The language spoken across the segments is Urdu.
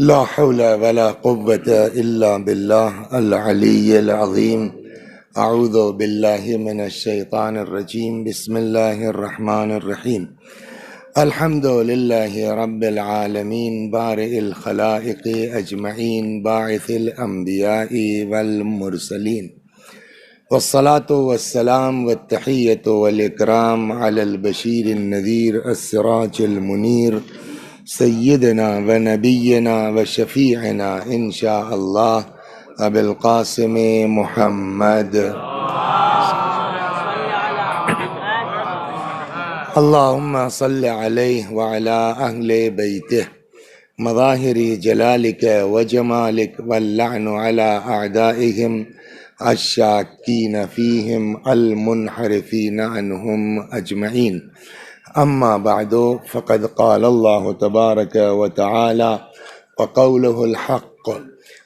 لا حول ولا قوة إلا بالله العلي العظيم. أعوذ بالله من الشيطان الرجيم. بسم الله الرحمن الرحيم. الحمد لله رب العالمين بارئ الخلائق أجمعين باعث الأنبياء والمرسلين، والصلاة والسلام والتحية والإكرام على البشير النذير السراج المنير سيدنا ونبينا وشفيعنا إن شاء الله أبي القاسم محمد. اللهم صل عليه وعلى أهل بيته مظاهر جلالك وجمالك، واللعن على أعدائهم الشاكين فيهم المنحرفين عنهم أجمعين. أما بعد، فقد قال الله تبارك وتعالى وقوله الحق.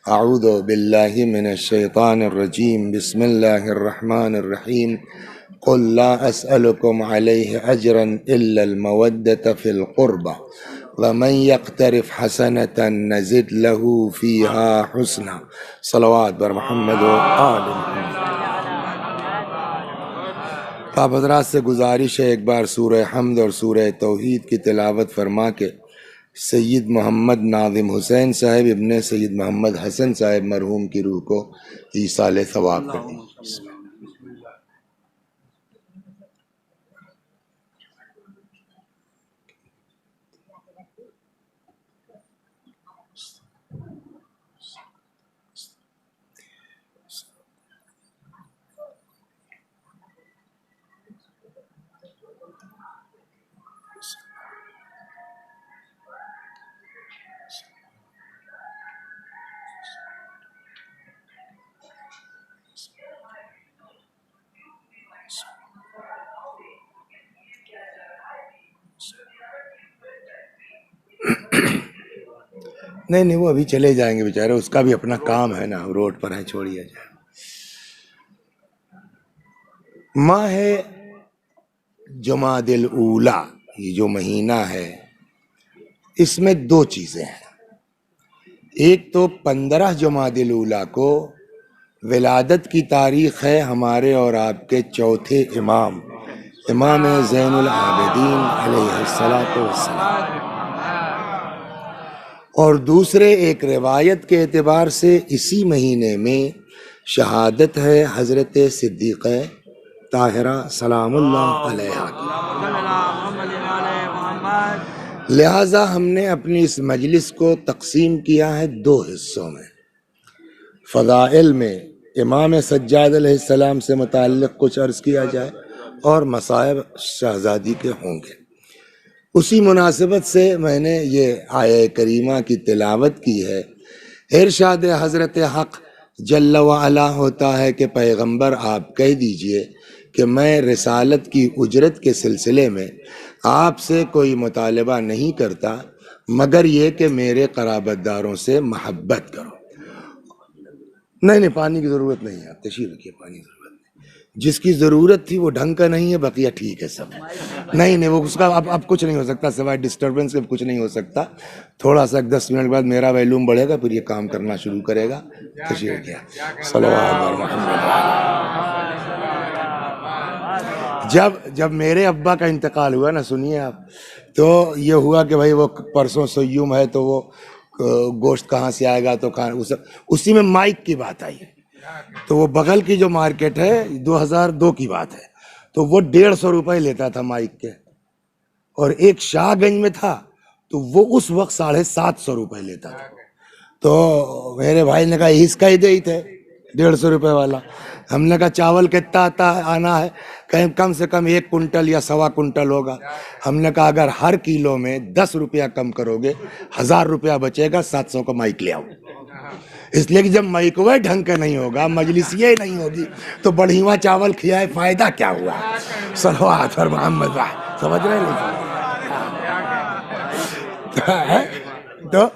أعوذ بالله من الشيطان الرجيم. بسم الله الرحمن الرحيم. قل لا أسألكم عليه أجرا إلا المودة في القربى، ومن يقترف حسنة نزد له فيها حسنا. صلوات بر محمد و آل محمد. آپ حضرات سے گزارش ہے ایک بار سورہ حمد اور سورہ توحید کی تلاوت فرما کے سید محمد ناظم حسین صاحب ابن سید محمد حسن صاحب مرحوم کی روح کو ایصال ثواب کریں۔ نہیں وہ ابھی چلے جائیں گے بیچارے، اس کا بھی اپنا کام ہے نا، روڈ پر ہے، چھوڑیے جائے۔ ماہ جمادی الاولی، یہ جو مہینہ ہے اس میں دو چیزیں ہیں۔ ایک تو 15 جمادی الاولی کو ولادت کی تاریخ ہے ہمارے اور آپ کے چوتھے امام زین العابدین علیہ السلام، اور دوسرے ایک روایت کے اعتبار سے اسی مہینے میں شہادت ہے حضرت صدیقہ طاہرہ سلام اللہ علیہا کی۔ لہٰذا ہم نے اپنی اس مجلس کو تقسیم کیا ہے دو حصوں میں۔ فضائل میں امام سجاد علیہ السلام سے متعلق کچھ عرض کیا جائے اور مصائب شہزادی کے ہوں گے۔ اسی مناسبت سے میں نے یہ آیہ کریمہ کی تلاوت کی ہے۔ ارشاد حضرت حق جل وعلا ہوتا ہے کہ پیغمبر آپ کہہ دیجئے کہ میں رسالت کی اجرت کے سلسلے میں آپ سے کوئی مطالبہ نہیں کرتا مگر یہ کہ میرے قرابت داروں سے محبت کرو۔ نہیں پانی کی ضرورت نہیں ہے، آپ تشریف رکھیے، پانی کی ضرورت نہیں۔ جس کی ضرورت تھی وہ ڈھنگ کا نہیں ہے، بقیہ ٹھیک ہے سب۔ نہیں وہ اس کا اب کچھ نہیں ہو سکتا سوائے ڈسٹربنس کے، کچھ نہیں ہو سکتا۔ تھوڑا سا 10 منٹ بعد میرا ویلوم بڑھے گا، پھر یہ کام کرنا شروع کرے گا۔ تشریف رکھیے۔ صلوات علی محمد۔ جب میرے ابا کا انتقال ہوا نا، سنیے آپ، تو یہ ہوا کہ بھائی وہ پرسوں سیوم ہے تو وہ گوشت کہاں سے آئے گا تو اسی میں مائک کی بات آئی. تو وہ بغل کی جو مارکیٹ ہے 2002 کی بات ہے, تو وہ 150 روپے لیتا تھا مائک کے, اور ایک شاہ گنج میں تھا تو وہ اس وقت 750 روپے لیتا تھا. تو میرے بھائی نے کہا اس کا ہی دے ہی تھے 150 روپے والا. ہم نے کہا چاول کتنا آنا ہے, کہیں کم سے کم 1 کنٹل یا 1.25 کنٹل ہوگا. ہم نے کہا اگر ہر کلو میں 10 روپیہ کم کرو گے 1000 روپیہ بچے گا, 700 کا مائک لے آؤ. اس لیے کہ جب مائکوے ڈھنگ کا نہیں ہوگا, مجلسیہ نہیں ہوگی, تو بڑھیواں چاول کھلائے فائدہ کیا ہوا. صلوات پر محمد بھائی, سمجھ رہے نہیں؟ تو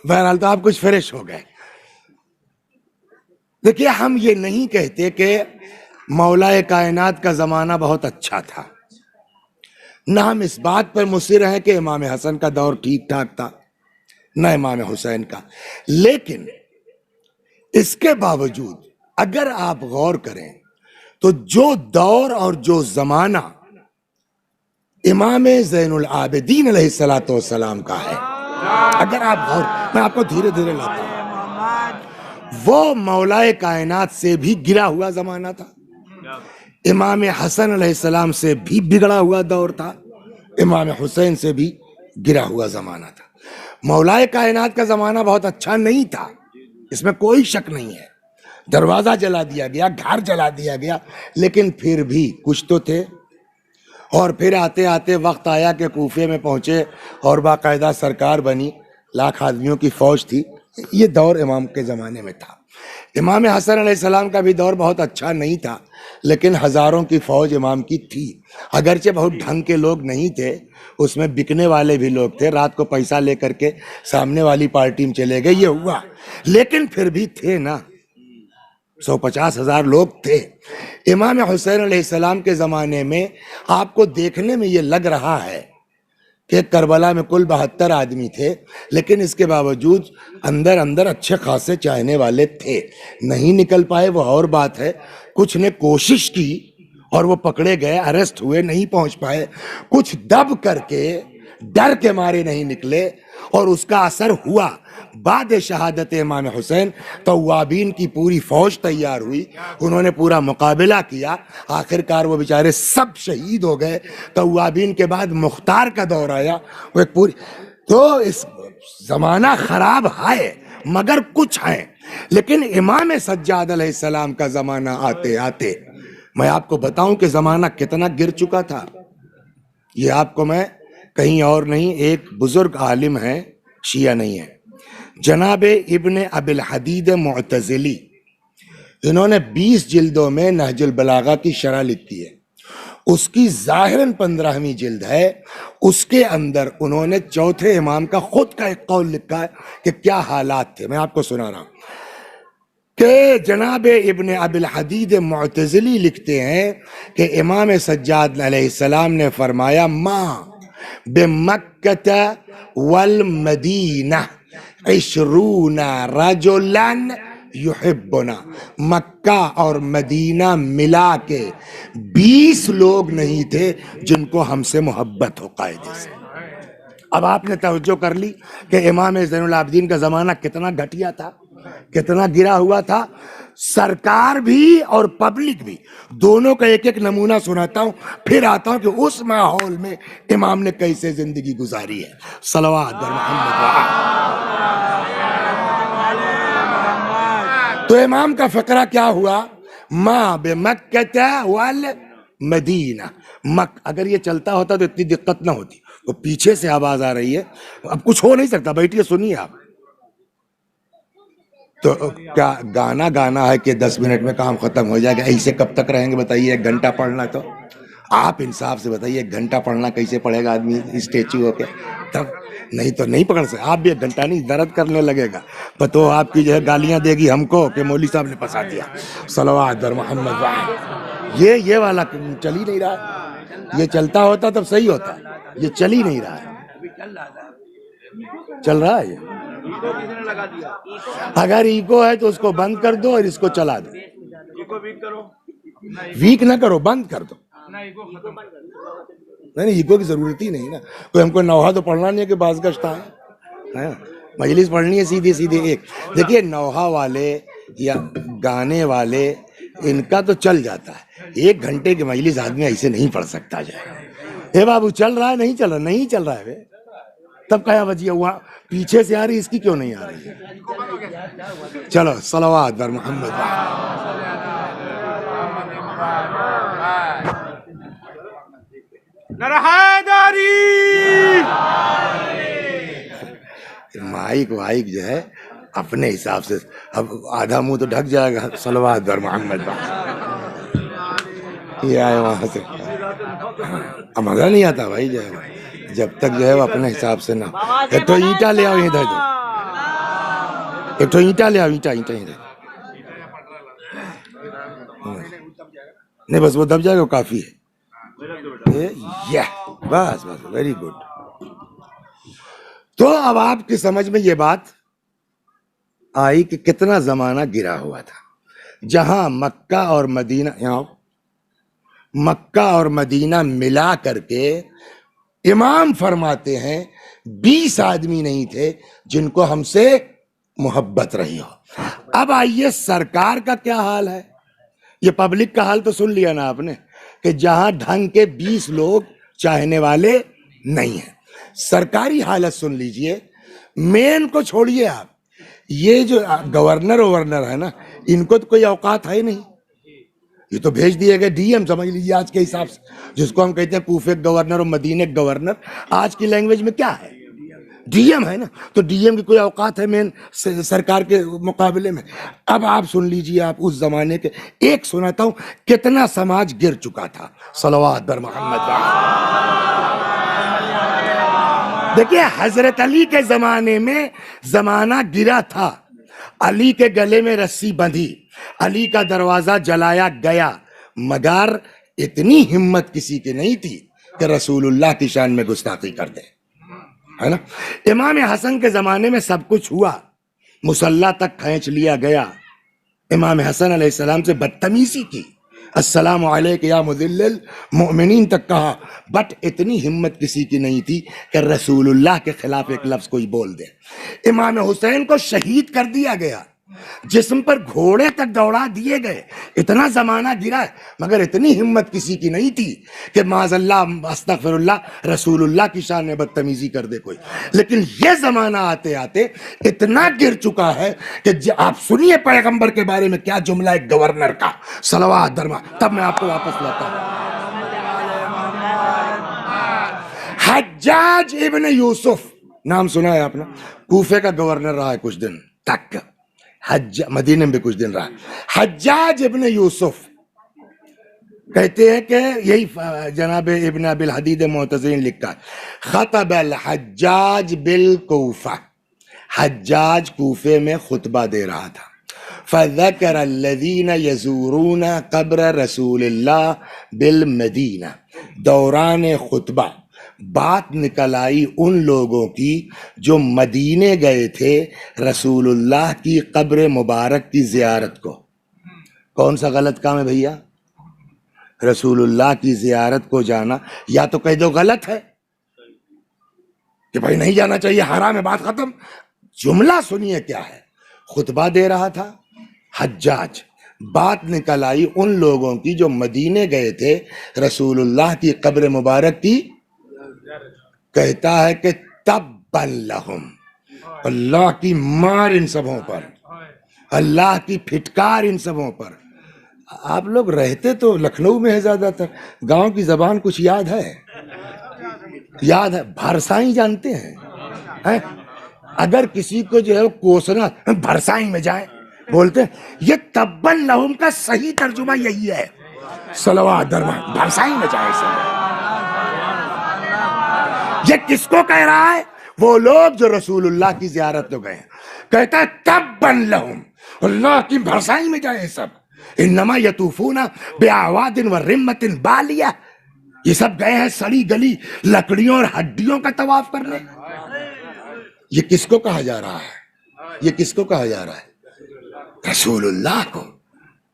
بہرحال تو آپ کچھ فریش ہو گئے. دیکھیے, ہم یہ نہیں کہتے کہ مولا کائنات کا زمانہ بہت اچھا تھا, نہ ہم اس بات پر مصر ہیں کہ امام حسن کا دور ٹھیک ٹھاک تھا, نہ امام حسین کا. لیکن اس کے باوجود اگر آپ غور کریں تو جو دور اور جو زمانہ امام زین العابدین علیہ السلام کا ہے, اگر آپ غور, میں آپ کو دھیرے دھیرے لاتا ہوں, وہ مولا کائنات سے بھی گرا ہوا زمانہ تھا, امام حسن علیہ السلام سے بھی بگڑا ہوا دور تھا, امام حسین سے بھی گرا ہوا زمانہ تھا. مولا کائنات کا زمانہ بہت اچھا نہیں تھا, اس میں کوئی شک نہیں ہے. دروازہ جلا دیا گیا, گھر جلا دیا گیا, لیکن پھر بھی کچھ تو تھے. اور پھر آتے آتے وقت آیا کہ کوفے میں پہنچے اور باقاعدہ سرکار بنی, 1,00,000 آدمیوں کی فوج تھی. یہ دور امام کے زمانے میں تھا. امام حسن علیہ السلام کا بھی دور بہت اچھا نہیں تھا, لیکن ہزاروں کی فوج امام کی تھی. اگرچہ بہت ڈھنگ کے لوگ نہیں تھے, اس میں بکنے والے بھی لوگ تھے, رات کو پیسہ لے کر کے سامنے والی پارٹی میں چلے گئے, یہ ہوا. لیکن پھر بھی تھے نا, 150,000 لوگ تھے. امام حسین علیہ السلام کے زمانے میں آپ کو دیکھنے میں یہ لگ رہا ہے کہ کربلا میں کل 72 آدمی تھے, لیکن اس کے باوجود اندر اندر اچھے خاصے چاہنے والے تھے. نہیں نکل پائے وہ اور بات ہے, کچھ نے کوشش کی اور وہ پکڑے گئے, اریسٹ ہوئے, نہیں پہنچ پائے. کچھ دب کر کے ڈر کے مارے نہیں نکلے, اور اس کا اثر ہوا. بعد شہادت امام حسین توابین کی پوری فوج تیار ہوئی, انہوں نے پورا مقابلہ کیا, آخرکار وہ بیچارے سب شہید ہو گئے. توابین کے بعد مختار کا دور آیا, وہ ایک پوری. تو اس زمانہ خراب ہے مگر کچھ ہے. لیکن امام سجاد علیہ السلام کا زمانہ آتے آتے میں آپ کو بتاؤں کہ زمانہ کتنا گر چکا تھا. یہ آپ کو میں کہیں اور نہیں, ایک بزرگ عالم ہے, شیعہ نہیں ہے, جناب ابن ابی الحدید معتزلی, انہوں نے 20 جلدوں میں نہج البلاغہ کی شرح لکھی ہے. اس کی ظاہراً 15ویں جلد ہے. اس کے اندر انہوں نے چوتھے امام کا خود کا ایک قول لکھا ہے کہ کیا حالات تھے. میں آپ کو سنا رہا ہوں کہ جناب ابن ابی الحدید معتزلی لکھتے ہیں کہ امام سجاد علیہ السلام نے فرمایا, ما بمکہ والمدینہ 20 رجلا یحبنا, مکہ اور مدینہ ملا کے 20 لوگ نہیں تھے جن کو ہم سے محبت ہو قاعدے سے. اب آپ نے توجہ کر لی کہ امام زین العابدین کا زمانہ کتنا گھٹیا تھا, کتنا گرا ہوا تھا. سرکار بھی اور پبلک بھی, دونوں کا ایک ایک نمونہ سناتا ہوں, پھر آتا ہوں کہ اس ماحول میں امام نے کیسے زندگی گزاری ہے. صلوات بر محمد. تو امام کا فقرہ کیا ہوا, ما بمکہ والمدینہ. اگر یہ چلتا ہوتا تو اتنی دقت نہ ہوتی. وہ پیچھے سے آواز آ رہی ہے, اب کچھ ہو نہیں سکتا, بیٹھیے سنیے آپ. تو کیا گانا ہے کہ 10 منٹ میں کام ختم ہو جائے گا؟ ایسے کب تک رہیں گے بتائیے؟ 1 گھنٹہ پڑھنا, تو آپ انصاف سے بتائیے 1 گھنٹہ پڑھنا کیسے پڑھے گا آدمی اسٹیچو ہو کے؟ تب نہیں تو نہیں پکڑ سکتے. آپ بھی 1 گھنٹہ نہیں, درد کرنے لگے گا. تو آپ کی جو ہے گالیاں دے گی ہم کو کہ مولوی صاحب نے پھنسا دیا. صلوات در محمد. یہ والا چل ہی نہیں رہا. یہ چلتا ہوتا تب صحیح ہوتا, یہ چل ہی نہیں رہا ہے. چل رہا ہے. اگر ایگو ہے تو اس کو بند کر دو اور اس کو چلا دو. ویک نہ کرو, بند کر دو. نہیں, ایگو کی ضرورت ہی نہیں نا. کوئی ہم کو نوحہ تو پڑھنا نہیں ہے کہ بعض گشتہ ہے. مجلس پڑھنی ہے سیدھی سیدھی ایک. دیکھیے نوحہ والے یا گانے والے ان کا تو چل جاتا ہے، 1 گھنٹے کی مجلس آدمی ایسے نہیں پڑھ سکتا جائے. اے بابو چل رہا ہے نہیں چل رہا، نہیں چل رہا ہے تب کیا وجہ ہوا؟ پیچھے سے آ رہی، اس کی کیوں نہیں آ رہی ہے؟ چلو صلوات بر محمد. مائک وائک جو ہے اپنے حساب سے، اب آدھا منہ تو ڈھک جائے گا. صلوات بر محمد. یہ آئے وہاں سے، اب مزہ نہیں آتا بھائی جو ہے، جب تک جو ہے وہ اپنے حساب سے نہ. ایک تو اینٹا لے آؤ ادھر دو، ایک تو اینٹا لے آؤ، اینٹا ادھر. نہیں بس وہ دب جائے گا کافی ہے. بس بس ویری گڈ. تو اب آپ کی سمجھ میں یہ بات آئی کہ کتنا زمانہ گرا ہوا تھا. جہاں مکہ اور مدینہ، یہاں مکہ اور مدینہ ملا کر کے امام فرماتے ہیں 20 آدمی نہیں تھے جن کو ہم سے محبت رہی ہو. اب آئیے سرکار کا کیا حال ہے. یہ پبلک کا حال تو سن لیا نا آپ نے کہ جہاں ڈھنگ کے 20 لوگ چاہنے والے نہیں ہیں. سرکاری حالت سن لیجئے. مین کو چھوڑیے آپ، یہ جو گورنر ہے نا، ان کو تو کوئی اوقات ہے نہیں. یہ تو بھیج دیے گئے ڈی ایم، سمجھ لیجیے آج کے حساب سے، جس کو ہم کہتے ہیں کوفے گورنر اور مدینے گورنر. آج کی لینگویج میں کیا ہے؟ ڈی ایم ہے نا. تو ڈی ایم کی کوئی اوقات ہے مین سرکار کے مقابلے میں؟ اب آپ سن لیجیے، آپ اس زمانے کے ایک سناتا ہوں کتنا سماج گر چکا تھا. صلوات بر محمد. دیکھیے حضرت علی کے زمانے میں زمانہ گرا تھا. علی کے گلے میں رسی بندھی، علی کا دروازہ جلایا گیا، مگر اتنی ہمت کسی کی نہیں تھی کہ رسول اللہ کی شان میں گستاخی کر دے، ہے نا. امام حسن کے زمانے میں سب کچھ ہوا، مصلی تک کھینچ لیا گیا، امام حسن علیہ السلام سے بدتمیزی کی، السلام علیک یا مذل المؤمنین تک کہا، بٹ اتنی ہمت کسی کی نہیں تھی کہ رسول اللہ کے خلاف ایک لفظ کوئی بول دے. امام حسین کو شہید کر دیا گیا، جسم پر گھوڑے تک دوڑا دیے گئے. اتنا زمانہ گرا ہے، مگر اتنی ہمت کسی کی نہیں تھی کہ معاذ اللہ استغفر اللہ رسول اللہ کی شان میں بدتمیزی کر دے کوئی. لیکن یہ زمانہ آتے آتے اتنا گر چکا ہے کہ آپ سنیے پیغمبر کے بارے میں کیا جملہ ہے گورنر کا. صلوات درما، تب میں آپ کو واپس لاتا ہوں. حجاج ابن یوسف نام سنا ہے آپ نے، کوفے کا گورنر رہا ہے کچھ دن تک، مدینے میں بھی کچھ دن رہا. حجاج ابن یوسف کہتے ہیں کہ یہی جناب ابن ابی الحدید معتزین لکھا، خطب الحجاج بالکوفہ، حجاج کوفے میں خطبہ دے رہا تھا. فذکر الذین یزورون قبر رسول اللہ بالمدینہ، دوران خطبہ بات نکل آئی ان لوگوں کی جو مدینے گئے تھے رسول اللہ کی قبر مبارک کی زیارت کو. کون سا غلط کام ہے بھیا؟ رسول اللہ کی زیارت کو جانا یا تو کہہ دو غلط ہے کہ بھائی نہیں جانا چاہیے، حرام ہے، بات ختم. جملہ سنیے کیا ہے. خطبہ دے رہا تھا حجاج، بات نکل آئی ان لوگوں کی جو مدینے گئے تھے رسول اللہ کی قبر مبارک کی. کہتا ہے کہ تبًا لہم، اللہ کی مار ان سبوں پر، اللہ کی پھٹکار ان سبوں پر. آپ لوگ رہتے تو لکھنؤ میں ہے زیادہ تر، گاؤں کی زبان کچھ یاد ہے؟ یاد ہے؟ بھرسائی جانتے ہیں؟ اگر کسی کو جو ہے کوسنا، بھرسائی میں جائیں بولتے ہیں. یہ تبًا لہم کا صحیح ترجمہ یہی ہے. صلوات درما، بھرسائی میں جائیں سب. یہ کس کو کہہ رہا ہے؟ وہ لوگ جو رسول اللہ کی زیارت میں گئے ہیں. کہتا ہے تبًا لہم، اللہ کی بھرسائی میں جائیں سب. انما یطوفون بأعواد ورمۃ بالیہ، یہ سب گئے ہیں سڑی گلی لکڑیوں اور ہڈیوں کا طواف کرنے. یہ کس کو کہا جا رہا ہے؟ یہ کس کو کہا جا رہا ہے؟ رسول اللہ کو.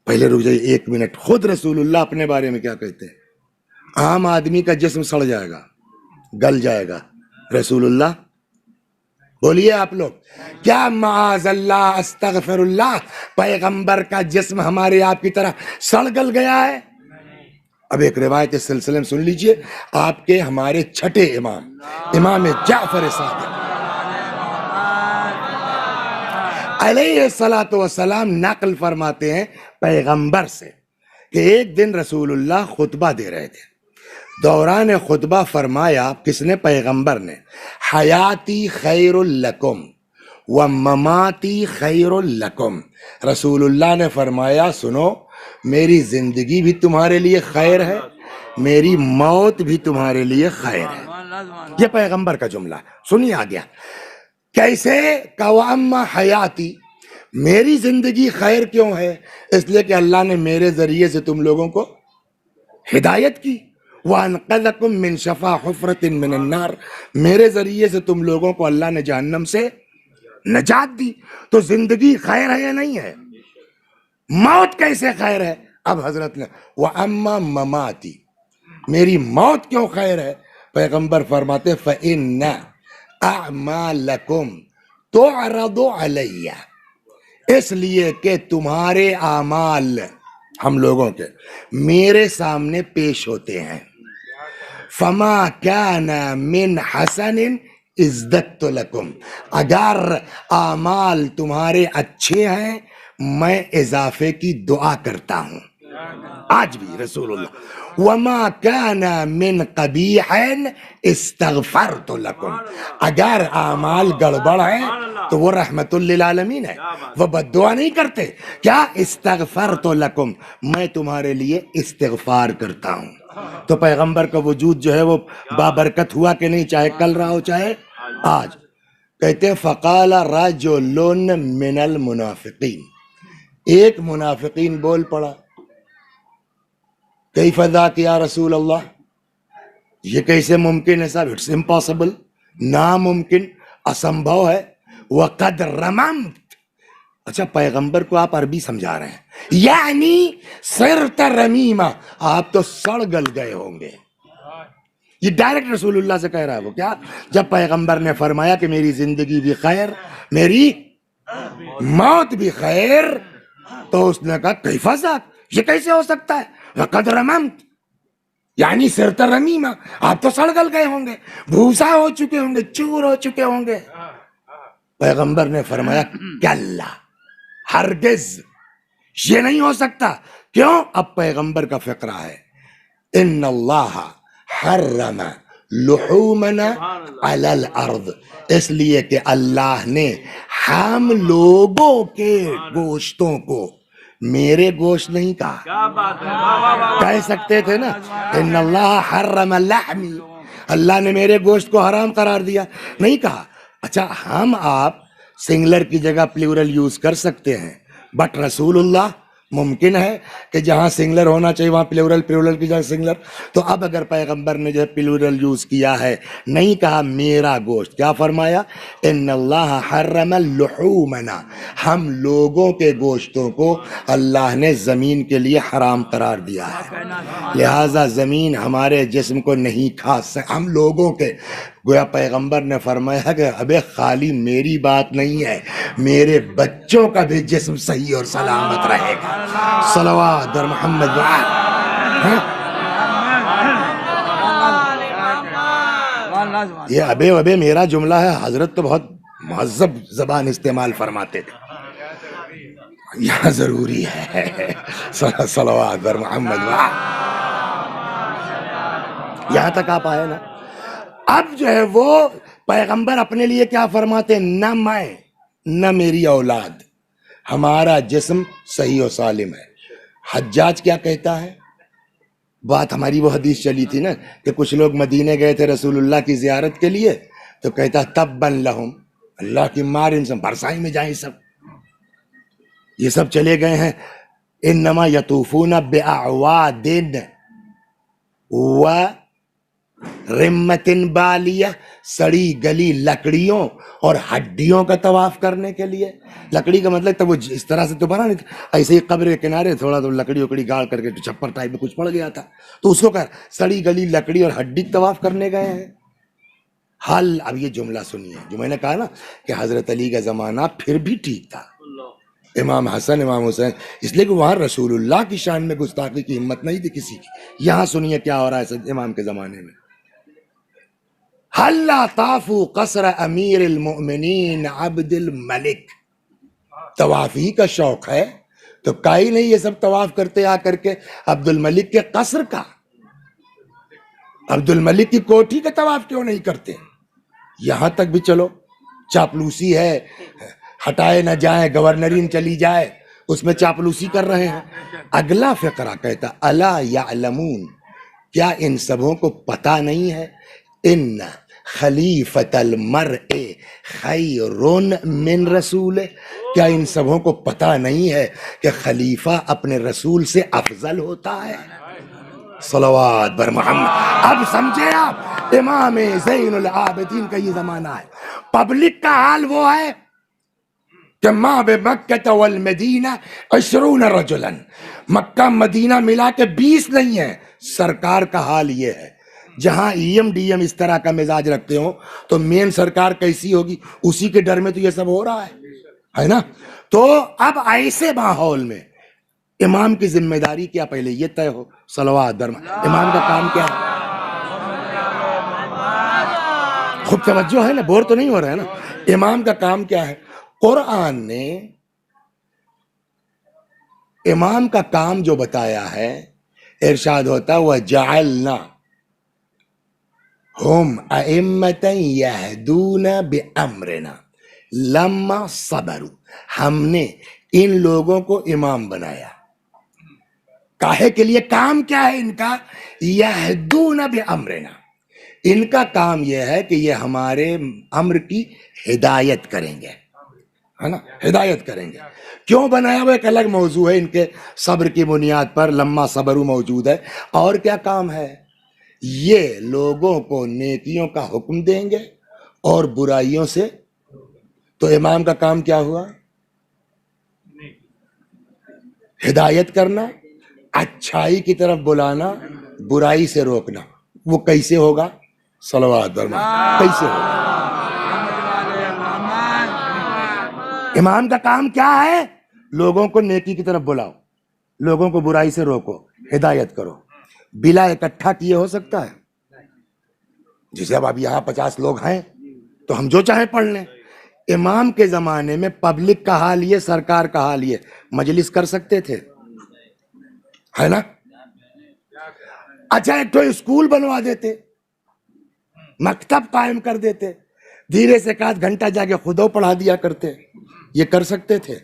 پہلے رک جائیے 1 منٹ، خود رسول اللہ اپنے بارے میں کیا کہتے ہیں؟ عام آدمی کا جسم سڑ جائے گا، گل جائے گا، رسول اللہ بولیے آپ لوگ، کیا معاذ اللہ استغفر اللہ پیغمبر کا جسم ہمارے آپ کی طرح سڑ گل گیا ہے؟ اب ایک روایت اس سلسلے میں سن لیجئے، آپ کے ہمارے چھٹے امام امام جعفر صادق علیہ الصلوۃ والسلام نقل فرماتے ہیں پیغمبر سے کہ ایک دن رسول اللہ خطبہ دے رہے تھے، دوران خطبہ فرمایا، کس نے؟ پیغمبر نے، حیاتی خیر لکم و مماتی خیر لکم۔ رسول اللہ نے فرمایا سنو، میری زندگی بھی تمہارے لیے خیر ہے، میری موت بھی تمہارے لیے خیر ہے۔ یہ پیغمبر کا جملہ سنیے آگیا، کیسے؟ قوام حیاتی، میری زندگی خیر کیوں ہے؟ اس لیے کہ اللہ نے میرے ذریعے سے تم لوگوں کو ہدایت کی، وَأَنْقَذَكُم مِّن شَفَا حُفْرَةٍ مِّنَ النَّارِ، میرے ذریعے سے تم لوگوں کو اللہ نے جہنم سے نجات دی۔ تو زندگی خیر ہے یا نہیں ہے؟ موت کیسے خیر ہے؟ اب حضرت نے وَأَمَّا مَمَاتِي، میری موت کیوں خیر ہے؟ پیغمبر فرماتے فَإِنَّ أَعْمَالَكُمْ تُعْرَضُ عَلَيَّ، اس لیے کہ تمہارے اعمال ہم لوگوں کے میرے سامنے پیش ہوتے ہیں، فما كان من حسن ازددت لکم، اگر اعمال تمہارے اچھے ہیں میں اضافے کی دعا کرتا ہوں، آج بھی رسول اللہ، وما كان من قبیح استغفرت لکم، اگر اعمال گڑبڑ ہیں تو وہ رحمت للعالمین ہے، وہ بد دعا نہیں کرتے، کیا؟ استغفرت لکم، میں تمہارے لیے استغفار کرتا ہوں۔ تو پیغمبر کا وجود جو ہے وہ بابرکت ہوا کہ نہیں، چاہے کل رہا ہو چاہے آج۔ کہتے ہیں فقال رجل من المنافقین، ایک منافقین بول پڑا، کیف ذاک یا رسول اللہ، یہ کیسے ممکن ہے صاحب؟ اٹس امپاسبل، ناممکن، اسمبھو ہے۔ وقد رممت، اچھا پیغمبر کو آپ عربی سمجھا رہے ہیں، یعنی صرت رمیمہ، آپ تو سڑ گل گئے ہوں گے۔ یہ ڈائریکٹ رسول اللہ سے کہہ رہا ہے وہ، کیا؟ جب پیغمبر نے فرمایا کہ میری زندگی بھی خیر، میری موت بھی خیر، تو اس نے کہا کیف ذاک، یہ کیسے ہو سکتا ہے؟ وقد رممت یعنی صرت رمیمہ، آپ تو سڑ گل گئے ہوں گے، بھوسا ہو چکے ہوں گے، چور ہو چکے ہوں گے۔ پیغمبر نے فرمایا کلا، ہرگز یہ نہیں ہو سکتا۔ کیوں؟ اب پیغمبر کا فقرہ ہے، ان اللہ حرم لحومنا علی الارض، اس لیے کہ اللہ نے ہم لوگوں کے گوشتوں کو، میرے گوشت نہیں کہا، کہہ سکتے تھے نا ان اللہ حرم لحمی، اللہ نے میرے گوشت کو حرام قرار دیا، نہیں کہا۔ اچھا ہم آپ سنگلر کی جگہ پلیورل یوز کر سکتے ہیں، بٹ رسول اللہ ممکن ہے کہ جہاں سنگلر ہونا چاہیے وہاں پلیورل، پلیورل کی جگہ سنگلر۔ تو اب اگر پیغمبر نے جو ہے پلیورل یوز کیا ہے، نہیں کہا میرا گوشت، کیا فرمایا؟ ان اللہ حرم اللحومنا، ہم لوگوں کے گوشتوں کو اللہ نے زمین کے لیے حرام قرار دیا ہے، لہٰذا زمین ہمارے جسم کو نہیں کھا سکتی، ہم لوگوں کے۔ گویا پیغمبر نے فرمایا کہ ابے خالی میری بات نہیں ہے، میرے بچوں کا بھی جسم صحیح اور سلامت رہے گا۔ صلوات اور محمد یہ ابے ابے میرا جملہ ہے، حضرت تو بہت مہذب زبان استعمال فرماتے تھے، یہاں ضروری ہے صلوات اور محمد، یہاں تک آپ آئے نا۔ اب جو ہے وہ پیغمبر اپنے لیے کیا فرماتے ہیں؟ نہ میں نہ میری اولاد، ہمارا جسم صحیح و سالم ہے۔ حجاج کیا کہتا ہے؟ بات ہماری وہ حدیث چلی تھی نا کہ کچھ لوگ مدینے گئے تھے رسول اللہ کی زیارت کے لیے، تو کہتا تباً لہم، اللہ کی مار ان سب برسائی میں جائیں، یہ سب چلے گئے ہیں، انما یطوفون باعواد و رمتن بالیہ، سڑی گلی لکڑیوں اور ہڈیوں کا طواف کرنے کے لیے۔ لکڑی کا مطلب تب وہ اس طرح سے تو بنا نہیں تھا، ایسے ہی قبر کے کنارے تھوڑا تو لکڑی اکڑی گاڑ کر کے چھپر ٹائپ میں کچھ پڑ گیا تھا، تو اس کو کہ سڑی گلی لکڑی اور ہڈی طواف کرنے گئے ہیں۔ حل، اب یہ جملہ سنیے جو میں نے کہا نا کہ حضرت علی کا زمانہ پھر بھی ٹھیک تھا، امام حسن امام حسین، اس لیے کہ وہاں رسول اللہ کی شان میں گستاخی کی ہمت نہیں تھی کسی کی۔ یہاں سنیے کیا ہو رہا ہے امام کے زمانے میں، حل طافو قصر امیر المؤمنین عبد الملک، طواف ہی کا شوق ہے تو کائی نہیں یہ سب طواف کرتے آ کر کے عبد الملک کے قصر کا، عبد الملک کی کوٹھی کا طواف کیوں نہیں کرتے؟ یہاں تک بھی چلو چاپلوسی ہے، ہٹائے نہ جائیں، گورنرین چلی جائے، اس میں چاپلوسی کر رہے ہیں۔ اگلا فقرہ کہتا الا یعلمون، کیا ان سبوں کو پتہ نہیں ہے، ان خلیفۃ المرء خیر من رسول، کیا ان سبوں کو پتہ نہیں ہے کہ خلیفہ اپنے رسول سے افضل ہوتا ہے؟ صلوات بر محمد۔ اب سمجھے آپ، امام زین العابدین کا یہ زمانہ ہے، پبلک کا حال وہ ہے کہ ما بمکہ والمدینہ 20 رجلا، مکہ مدینہ ملا کے 20 نہیں ہے۔ سرکار کا حال یہ ہے، جہاں ای ایم ڈی ایم اس طرح کا مزاج رکھتے ہوں تو مین سرکار کیسی ہوگی، اسی کے ڈر میں تو یہ سب ہو رہا ہے نا۔ تو اب ایسے ماحول میں امام کی ذمہ داری کیا، پہلے یہ طے ہو، صلوات درما، امام کا کام کیا ہے؟ خوب توجہ ہے نا، بور تو نہیں ہو رہا ہے نا؟ امام کا کام کیا ہے؟ قرآن نے امام کا کام جو بتایا ہے، ارشاد ہوتا وَجَعَلْنَا هُمْ أَئِمَّةً يَهْدُونَ بِأَمْرِنَا لَمَّا صَبَرُوا، ہم نے ان لوگوں کو امام بنایا، کاہے کے لیے؟ کام کیا ہے ان کا؟ یہدون بامرنا، ان کا کام یہ ہے کہ یہ ہمارے امر کی ہدایت کریں گے، ہے نا، ہدایت کریں گے۔ کیوں بنایا ہوا ایک الگ موضوع ہے، ان کے صبر کی بنیاد پر لما صبروا موجود ہے۔ اور کیا کام ہے؟ یہ لوگوں کو نیکیوں کا حکم دیں گے اور برائیوں سے، تو امام کا کام کیا ہوا؟ ہدایت کرنا، اچھائی کی طرف بلانا، برائی سے روکنا۔ وہ کیسے ہوگا؟ صلوات برما، کیسے ہوگا؟ امام کا کام کیا ہے؟ لوگوں کو نیکی کی طرف بلاؤ، لوگوں کو برائی سے روکو، ہدایت کرو۔ بلا اکٹھا کیے ہو سکتا ہے؟ جیسے اب یہاں 50 لوگ ہیں تو ہم جو چاہیں پڑھ لیں۔ امام کے زمانے میں پبلک کا حال یہ، سرکار کا حال یہ، مجلس کر سکتے تھے، ہے نا؟ اچھا ایک تو اسکول بنوا دیتے، مکتب قائم کر دیتے، دھیرے سے 1 گھنٹہ جا کے خودو پڑھا دیا کرتے، یہ کر سکتے تھے؟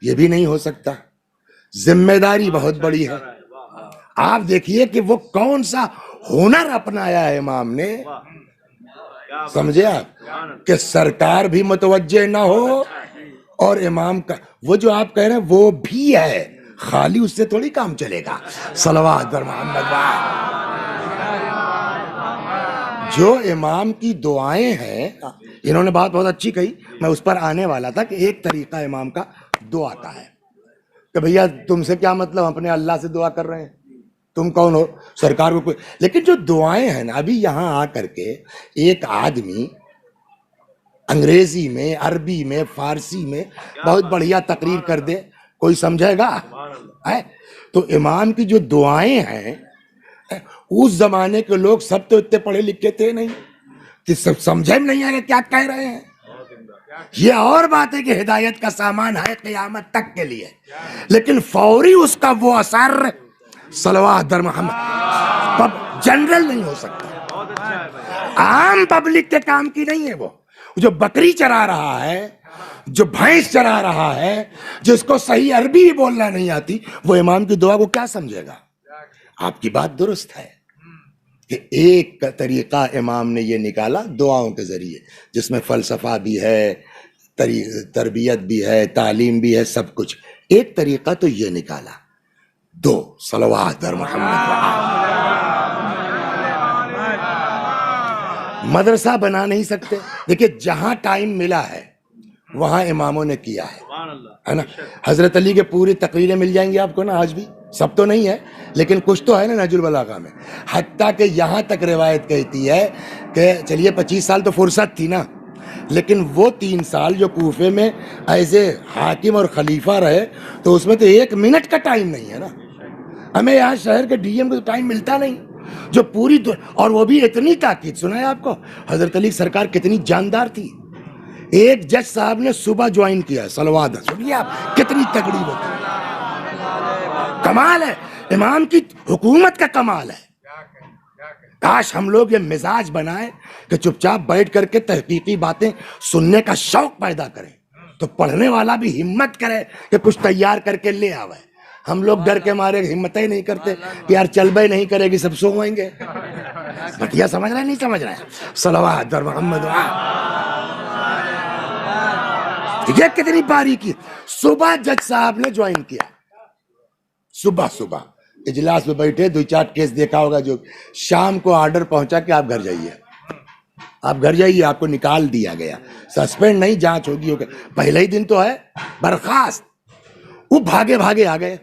یہ بھی نہیں ہو سکتا۔ ذمہ داری بہت بڑی ہے۔ آپ دیکھیے کہ وہ کون سا ہنر اپنایا ہے امام نے، سمجھے آپ، کہ سرکار بھی متوجہ نہ ہو اور امام کا وہ جو آپ کہہ رہے ہیں وہ بھی ہے، خالی اس سے تھوڑی کام چلے گا۔ صلوات بر محمد۔ جو امام کی دعائیں ہیں، انہوں نے بات بہت اچھی کہی، میں اس پر آنے والا تھا کہ ایک طریقہ امام کا دعا کا ہے کہ بھیا تم سے کیا مطلب، ہم اپنے اللہ سے دعا کر رہے ہیں، تم کون ہو؟ سرکار کو کوئی، لیکن جو دعائیں ہیں نا، ابھی یہاں آ کر کے ایک آدمی انگریزی میں، عربی میں، فارسی میں بہت بڑھیا تقریر کر دے، کوئی سمجھے گا؟ تو امام کی جو دعائیں ہیں، اس زمانے کے لوگ سب تو اتنے پڑھے لکھے تھے نہیں کہ سب سمجھے نہیں آگے کیا کہہ رہے ہیں۔ یہ اور بات ہے کہ ہدایت کا سامان ہے قیامت تک کے لیے، لیکن فوری اس کا وہ اثر صلوات در محمد جنرل نہیں ہو سکتا، عام پبلک کے کام کی نہیں ہے۔ وہ جو بکری چرا رہا ہے، جو بھینس چرا رہا ہے، جس کو صحیح عربی بھی بولنا نہیں آتی، وہ امام کی دعا کو کیا سمجھے گا؟ آپ کی بات درست ہے کہ ایک طریقہ امام نے یہ نکالا دعاؤں کے ذریعے، جس میں فلسفہ بھی ہے، تربیت بھی ہے، تعلیم بھی ہے، سب کچھ۔ ایک طریقہ تو یہ نکالا، دو صلوات در محمد۔ مدرسہ بنا نہیں سکتے، دیکھیں جہاں ٹائم ملا ہے وہاں اماموں نے کیا ہے نا۔ حضرت علی کے پوری تقریریں مل جائیں گی آپ کو نا آج بھی، سب تو نہیں ہے لیکن کچھ تو ہے نا نہج البلاغہ میں. حتیٰ کہ یہاں تک روایت کہتی ہے کہ چلیے 25 سال تو فرصت تھی نا، لیکن وہ 3 سال جو کوفے میں ایسے حاکم اور خلیفہ رہے تو اس میں تو 1 منٹ کا ٹائم نہیں ہے نا. ہمیں یہاں شہر کے ڈی ایم کو ٹائم ملتا نہیں جو پوری اور وہ بھی اتنی تاکید. سنا ہے آپ کو حضرت علی سرکار کتنی جاندار تھی. ایک جج صاحب نے صبح جوائن کیا ہے، صلوات. سنیے آپ کتنی تگڑی ہوتی ہے. کمال ہے امام کی حکومت کا، کمال ہے. کاش ہم لوگ یہ مزاج بنائیں کہ چپ چاپ بیٹھ کر کے تحقیقی باتیں سننے کا شوق پیدا کریں تو پڑھنے والا بھی ہمت کرے کہ کچھ تیار کر کے لے آوے. ہم لوگ ڈر کے مارے ہمتیں نہیں کرتے کہ یار چل بھائی نہیں کرے گی سب سوئیں گے. بتیا سمجھ رہے نہیں سمجھ رہے؟ صلوات در محمد. یہ کتنی باریکی. صبح جج صاحب نے جوائن کیا، صبح اجلاس میں بیٹھے 2-4 کیس دیکھا ہوگا جو شام کو آرڈر پہنچا کہ آپ گھر جائیے، آپ گھر جائیے، آپ کو نکال دیا گیا. سسپینڈ نہیں، جانچ ہوگی. پہلے ہی دن تو ہے برخاست. وہ بھاگے آ گئے.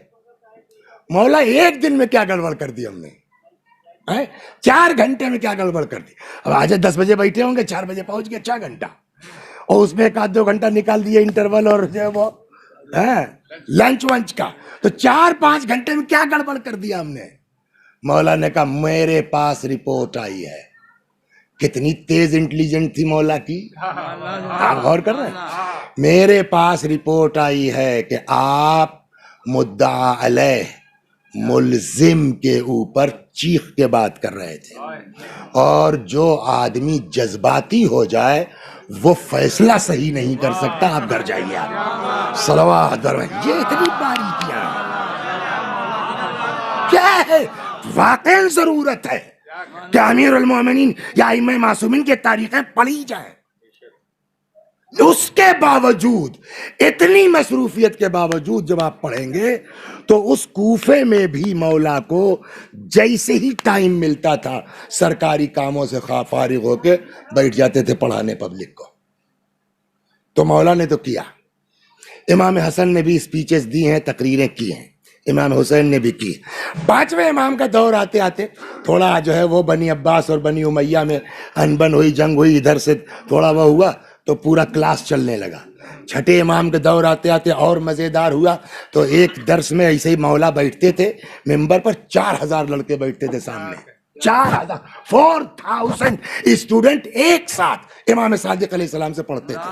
مولا 1 دن میں کیا گڑبڑ کر دی ہم نے، 4 گھنٹے میں کیا گڑبڑ کر دی. اب آج 10 بجے بیٹھے ہوں گے، 4 بجے پہنچ گئے 4 گھنٹہ، اور اس میں 1-2 گھنٹہ نکال دیے انٹرول اور جو وہ لنچ ونچ کا. تو 4-5 گھنٹے میں کیا گڑبڑ کر دیا ہم نے. مولا نے کہا میرے پاس رپورٹ آئی ہے. کتنی تیز انٹیلیجنٹ تھی مولا کی، آپ غور کر رہے ہیں. میرے پاس رپورٹ آئی ہے کہ آپ مدعا علیہ ملزم کے اوپر چیخ کے بات کر رہے تھے، اور جو آدمی جذباتی ہو جائے وہ فیصلہ صحیح نہیں کر سکتا. آپ گھر جائیے. آپ صلوات. یہ اتنی باریکیاں کیا ہے. واقعی ضرورت ہے کہ امیر المومنین یا ائمہ معصومین کی تاریخیں پڑھی جائیں. اس کے باوجود، اتنی مصروفیت کے باوجود جب آپ پڑھیں گے تو اس کوفے میں بھی مولا کو جیسے ہی ٹائم ملتا تھا سرکاری کاموں سے فارغ ہو کے بیٹھ جاتے تھے پڑھانے پبلک کو. تو مولا نے تو کیا. امام حسن نے بھی اسپیچز دی ہیں، تقریریں کی ہیں، امام حسین نے بھی کی. 5ویں امام کا دور آتے آتے تھوڑا جو ہے وہ بنی عباس اور بنی امیہ میں انبن ہوئی، جنگ ہوئی، ادھر سے تھوڑا وہ ہوا تو پورا کلاس چلنے لگا. 6 امام کے دور آتے آتے اور مزیدار ہوا. تو ایک درس میں ایسے ہی مولا بیٹھتے تھے، ممبر پر 4000 لڑکے بیٹھتے تھے سامنے. 4000 اسٹوڈنٹ ایک ساتھ امام صادق علیہ السلام سے پڑھتے تھے.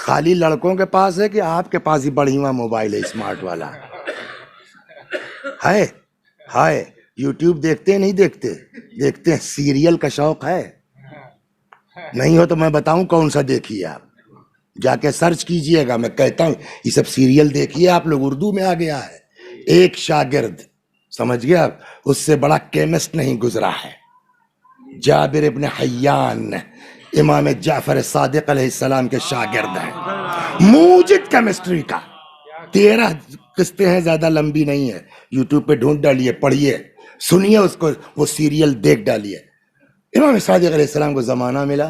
خالی لڑکوں کے پاس ہے کہ آپ کے پاس ہی بڑی ہوا موبائل ہے اسمارٹ والا ہے؟ ہائے یوٹیوب دیکھتے ہیں؟ نہیں دیکھتے؟ دیکھتے ہیں. سیریل کا شوق ہے؟ نہیں ہو تو میں بتاؤں کون سا دیکھیے. آپ جا کے سرچ کیجئے گا. میں کہتا ہوں یہ سب سیریل دیکھیے آپ لوگ. اردو میں آ گیا ہے. ایک شاگرد، سمجھ گیا، اس سے بڑا کیمسٹ نہیں گزرا ہے. جابر ابن حیان امام جعفر صادق علیہ السلام کے شاگرد ہیں. موجد کیمسٹری کا 13 قسطیں ہیں، زیادہ لمبی نہیں ہے. یوٹیوب پہ ڈھونڈ ڈالیے، پڑھیے، سنیے اس کو، وہ سیریل دیکھ ڈالیے. امام صادق علیہ السلام کو زمانہ ملا،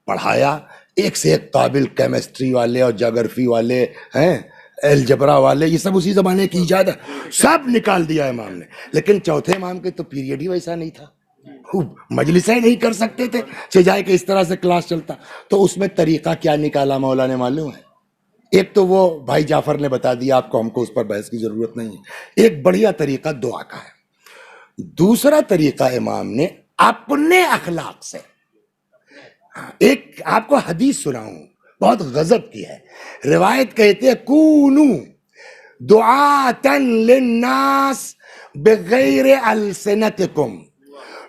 پڑھایا. ایک سے ایک قابل کیمسٹری والے اور جغرفی والے ہیں، الجبرا والے، یہ سب اسی زمانے کی ایجاد ہے. سب نکال دیا امام نے. لیکن چوتھے امام کے تو پیریڈ ہی ویسا نہیں تھا، مجلسیں نہیں کر سکتے تھے سجائے کہ اس طرح سے کلاس چلتا. تو اس میں طریقہ کیا نکالا مولا نے معلوم ہے؟ ایک تو وہ بھائی جعفر نے بتا دیا آپ کو، ہم کو اس پر بحث کی ضرورت نہیں ہے. ایک بڑھیا طریقہ دعا کا ہے. دوسرا طریقہ امام نے اپنے اخلاق سے، ایک آپ کو حدیث سناؤں بہت غضب کی ہے. روایت کہتے ہیں کونو دعاتن للناس بغیر السنتکم،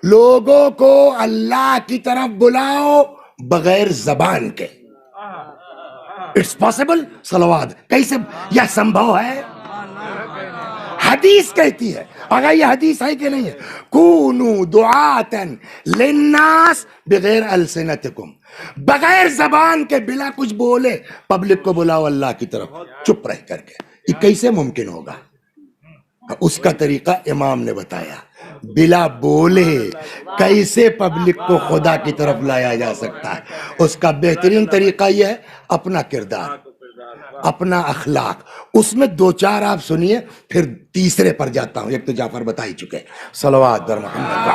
لوگوں کو اللہ کی طرف بلاؤ بغیر زبان کے. It's possible. صلوات. کیسے یہ سمبھو ہے؟ حدیث کہتی ہے. اگر یہ حدیث ہے کہ نہیں ہے؟ کونو دعاتن للناس بغیر السنتکم، بغیر زبان کے، بلا کچھ بولے پبلک کو بلاؤ اللہ کی طرف چپ رہ کر کے. یہ کیسے ممکن ہوگا؟ اس کا طریقہ امام نے بتایا. بلا بولے کیسے پبلک کو خدا کی طرف لایا جا سکتا ہے؟ اس کا بہترین طریقہ یہ ہے اپنا کردار. اپنا اخلاق، اس میں دو چار آپ سنیے، پھر تیسرے پر جاتا ہوں. ایک تو جعفر بتا ہی چکے، صلوات بر محمد.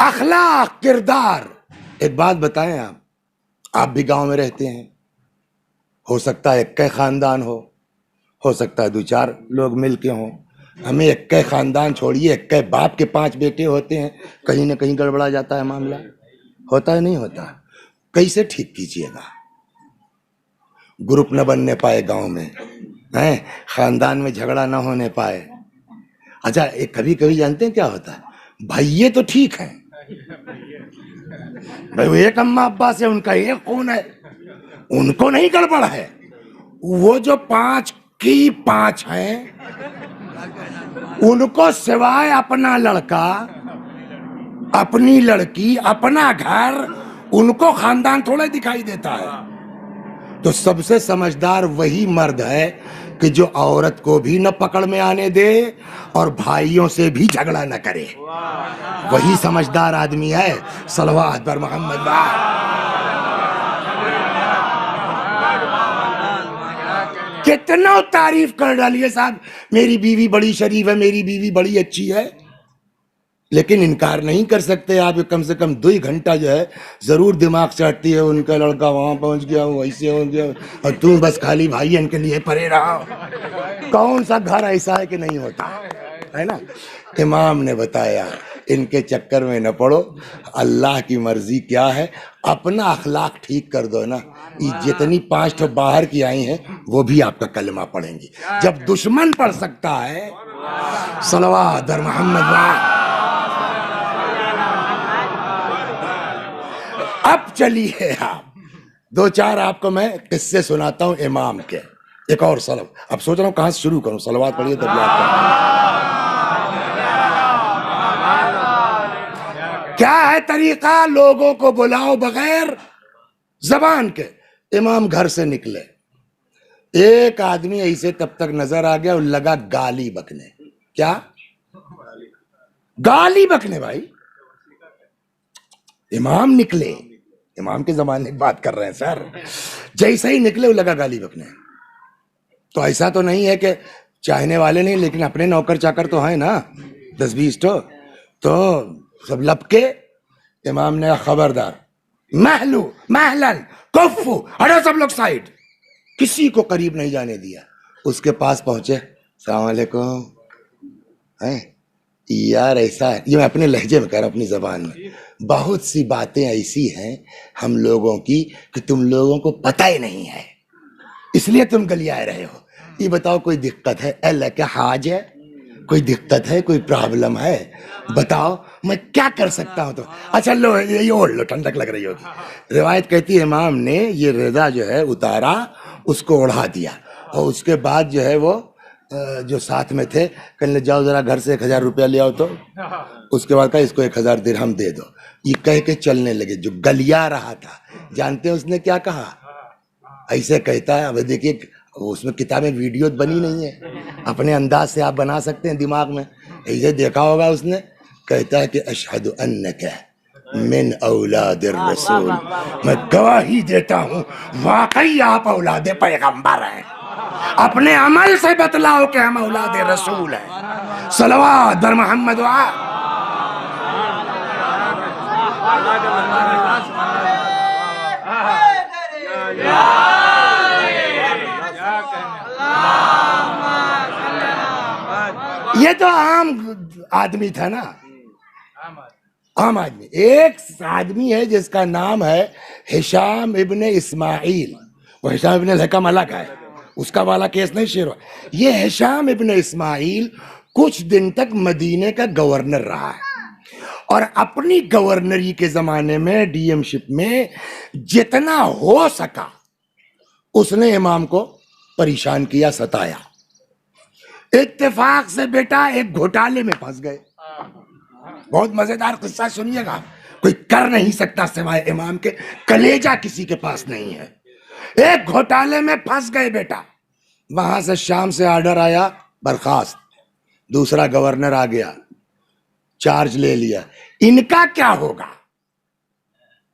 اخلاق، کردار. ایک بات بتائیں، آپ بھی گاؤں میں رہتے ہیں، ہو سکتا ہے ایک خاندان ہو سکتا ہے دو چار لوگ مل کے ہوں. ہمیں ایک خاندان چھوڑیے، ایک باپ کے 5 بیٹے ہوتے ہیں، کہیں نہ کہیں گڑبڑا جاتا ہے معاملہ. ہوتا ہے نہیں ہوتا؟ کیسے ٹھیک کیجیے گا؟ گروپ نہ بننے پائے گاؤں میں، خاندان میں جھگڑا نہ ہونے پائے. اچھا کبھی کبھی جانتے ہیں کیا ہوتا ہے؟ بھائی یہ تو ٹھیک ہے، بھائی وہ ایک اماں ابا سے ان کا ایک خون ہے، ان کو نہیں گڑبڑ ہے. وہ جو 5 کی 5 ہیں، ان کو سوائے اپنا لڑکا، اپنی لڑکی، اپنا گھر، ان کو خاندان تھوڑا دکھائی دیتا ہے. تو سب سے سمجھدار وہی مرد ہے کہ جو عورت کو بھی نہ پکڑ میں آنے دے اور بھائیوں سے بھی جھگڑا نہ کرے. وہی سمجھدار آدمی ہے. صلوات بر محمد. کتنا تعریف کر ڈالیے صاحب، میری بیوی بڑی شریف ہے، میری بیوی بڑی اچھی ہے، لیکن انکار نہیں کر سکتے آپ. کم سے کم 2 گھنٹہ جو ہے ضرور دماغ چاٹتی ہے، ان کا لڑکا وہاں پہنچ گیا، ویسے ہو گیا، اور تو بس خالی بھائی ان کے لیے پڑے رہا. کون سا گھر ایسا ہے کہ نہیں ہوتا ہے نا؟ امام نے بتایا ان کے چکر میں نہ پڑو. اللہ کی مرضی کیا ہے، اپنا اخلاق ٹھیک کر دو نا. یہ جتنی 5 باہر کی آئی ہیں وہ بھی آپ کا کلمہ پڑھیں گی. جب دشمن پڑھ سکتا ہے، صلوات بر محمد. اب چلیے آپ 2-4 آپ کو میں قصے سناتا ہوں امام کے. ایک اور اب سوچ رہا ہوں کہاں سے شروع کروں. صلوات پڑھیے تب یاد کریں. کیا ہے طریقہ؟ لوگوں کو بلاؤ بغیر زبان کے. امام گھر سے نکلے، ایک آدمی ایسے تب تک نظر آ گیا اور لگا گالی بکنے. کیا گالی بکنے؟ بھائی امام نکلے، امام کے زمانے کی بات کر رہے ہیں سر. جیسے ہی نکلے وہ لگا گالی بکنے. تو ایسا تو نہیں ہے کہ چاہنے والے نہیں، لیکن اپنے نوکر چاکر تو ہیں نا 10-20 تو سب لپ کے. امام نے خبردار، محلو محلن کفو، ہٹو سب لوگ سائڈ. کسی کو قریب نہیں جانے دیا. اس کے پاس پہنچے، السلام علیکم. یار ایسا ہے، یہ میں اپنے لہجے میں کہہ رہا ہوں، اپنی زبان میں. بہت سی باتیں ایسی ہیں ہم لوگوں کی کہ تم لوگوں کو پتہ ہی نہیں ہے، اس لیے تم گلیائے رہے ہو. یہ بتاؤ کوئی دقت ہے؟ اللہ کیا حاج ہے؟ کوئی دقت ہے؟ کوئی پرابلم ہے؟ بتاؤ میں کیا کر سکتا ہوں. تو اچھا لو یہ اوڑھ لو، ٹھنڈک لگ رہی ہوگی. روایت کہتی ہے امام نے یہ رضا جو ہے اتارا، اس کو اڑا دیا، اور اس کے بعد جو ہے وہ جو ساتھ میں تھے کہنے جاؤ ذرا گھر سے 1000 روپیہ لے آؤ. تو اس کے بعد کہا اس کو 1000 درہم دے دو. یہ کہہ کے چلنے لگے. جو گلیا رہا تھا، جانتے ہیں اس نے کیا کہا؟ ایسے کہتا ہے، اب دیکھیے اس میں کتابیں ویڈیو بنی نہیں ہے، اپنے انداز سے آپ بنا سکتے ہیں دماغ میں. ایسے دیکھا ہوگا اس نے، کہتا ہے کہ اشہد انک من اولاد الرسول، میں گواہی دیتا ہوں واقعی آپ اولاد پیغمبر ہیں. اپنے عمل سے بتلاؤ کہ ہم اولاد رسول ہیں. صلوات بر محمد. یہ تو عام آدمی تھا نا، عام آدمی. ایک آدمی ہے جس کا نام ہے ہشام ابن اسماعیل. وہ ہشام ابن الحکم الگ ہے، اس کا والا کیس نہیں شیر. یہ ہشام ابن اسماعیل کچھ دن تک مدینے کا گورنر رہا ہے، اور اپنی گورنری کے زمانے میں ڈی ایم شپ میں جتنا ہو سکا اس نے امام کو پریشان کیا، ستایا. اتفاق سے بیٹا ایک گھوٹالے میں پھنس گئے. بہت مزیدار قصہ سنیے گا. کوئی کر نہیں سکتا سوائے امام کے، کلیجہ کسی کے پاس نہیں ہے. ایک گھوٹالے میں پھنس گئے بیٹا. وہاں سے شام سے آرڈر آیا برخاست. دوسرا گورنر آ گیا، چارج لے لیا. ان کا کیا ہوگا؟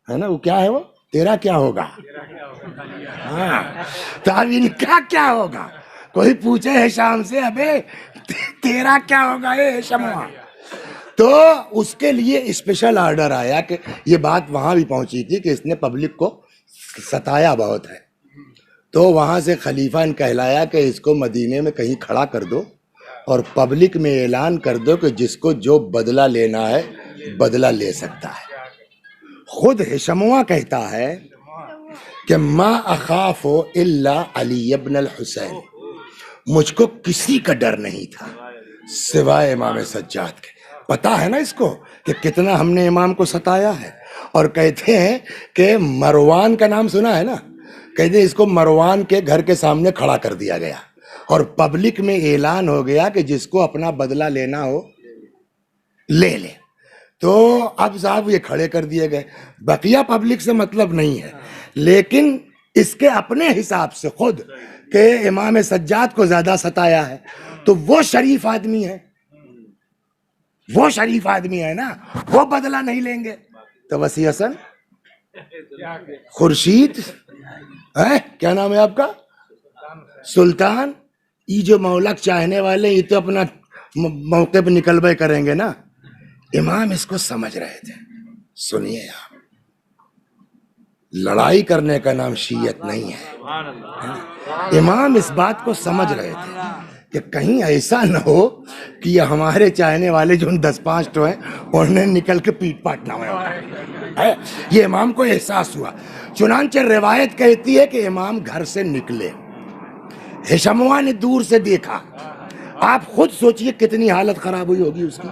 ہے نا، وہ کیا ہے، وہ تیرا کیا ہوگا؟ ہاں، تو اب ان کا کیا ہوگا؟ کوئی پوچھے ہشام سے ابے تیرا کیا ہوگا اے ہشموا؟ تو اس کے لیے اسپیشل آرڈر آیا کہ یہ بات وہاں بھی پہنچی تھی کہ اس نے پبلک کو ستایا بہت ہے، تو وہاں سے خلیفہ نے کہلایا کہ اس کو مدینے میں کہیں کھڑا کر دو اور پبلک میں اعلان کر دو کہ جس کو جو بدلہ لینا ہے بدلہ لے سکتا ہے۔ خود ہشموا کہتا ہے کہ ما اخاف الا علی ابن الحسین، مجھ کو کسی کا ڈر نہیں تھا سوائے امام سجاد کے۔ پتا ہے نا اس کو کہ کتنا ہم نے امام کو ستایا ہے، اور کہتے ہیں کہ مروان کا نام سنا ہے نا، کہتے ہیں اس کو مروان کے گھر کے سامنے کھڑا کر دیا گیا اور پبلک میں اعلان ہو گیا کہ جس کو اپنا بدلہ لینا ہو لے لے۔ تو اب صاحب یہ کھڑے کر دیے گئے، بقیہ پبلک سے مطلب نہیں ہے، لیکن اس کے اپنے حساب سے خود کہ امام سجاد کو زیادہ ستایا ہے، تو وہ شریف آدمی ہے، وہ شریف آدمی ہے نا، وہ بدلہ نہیں لیں گے۔ تو وسیع حسن خورشید کیا نام ہے آپ کا؟ سلطان، یہ جو مولک چاہنے والے یہ تو اپنا موقع پہ نکل بے کریں گے نا۔ امام اس کو سمجھ رہے تھے۔ سنیے آپ، لڑائی کرنے کا نام شیعت نہیں ہے۔ امام اس بات کو سمجھ رہے تھے کہ کہیں ایسا نہ ہو کہ یہ ہمارے چاہنے والے جو 10-5 تو ہیں انہیں نکل کے پیٹ پاٹ نہ ہوئے۔ یہ امام کو احساس ہوا، چنانچہ روایت کہتی ہے کہ امام گھر سے نکلے، ہشموا نے دور سے دیکھا۔ آپ خود سوچئے کتنی حالت خراب ہوئی ہوگی اس کی،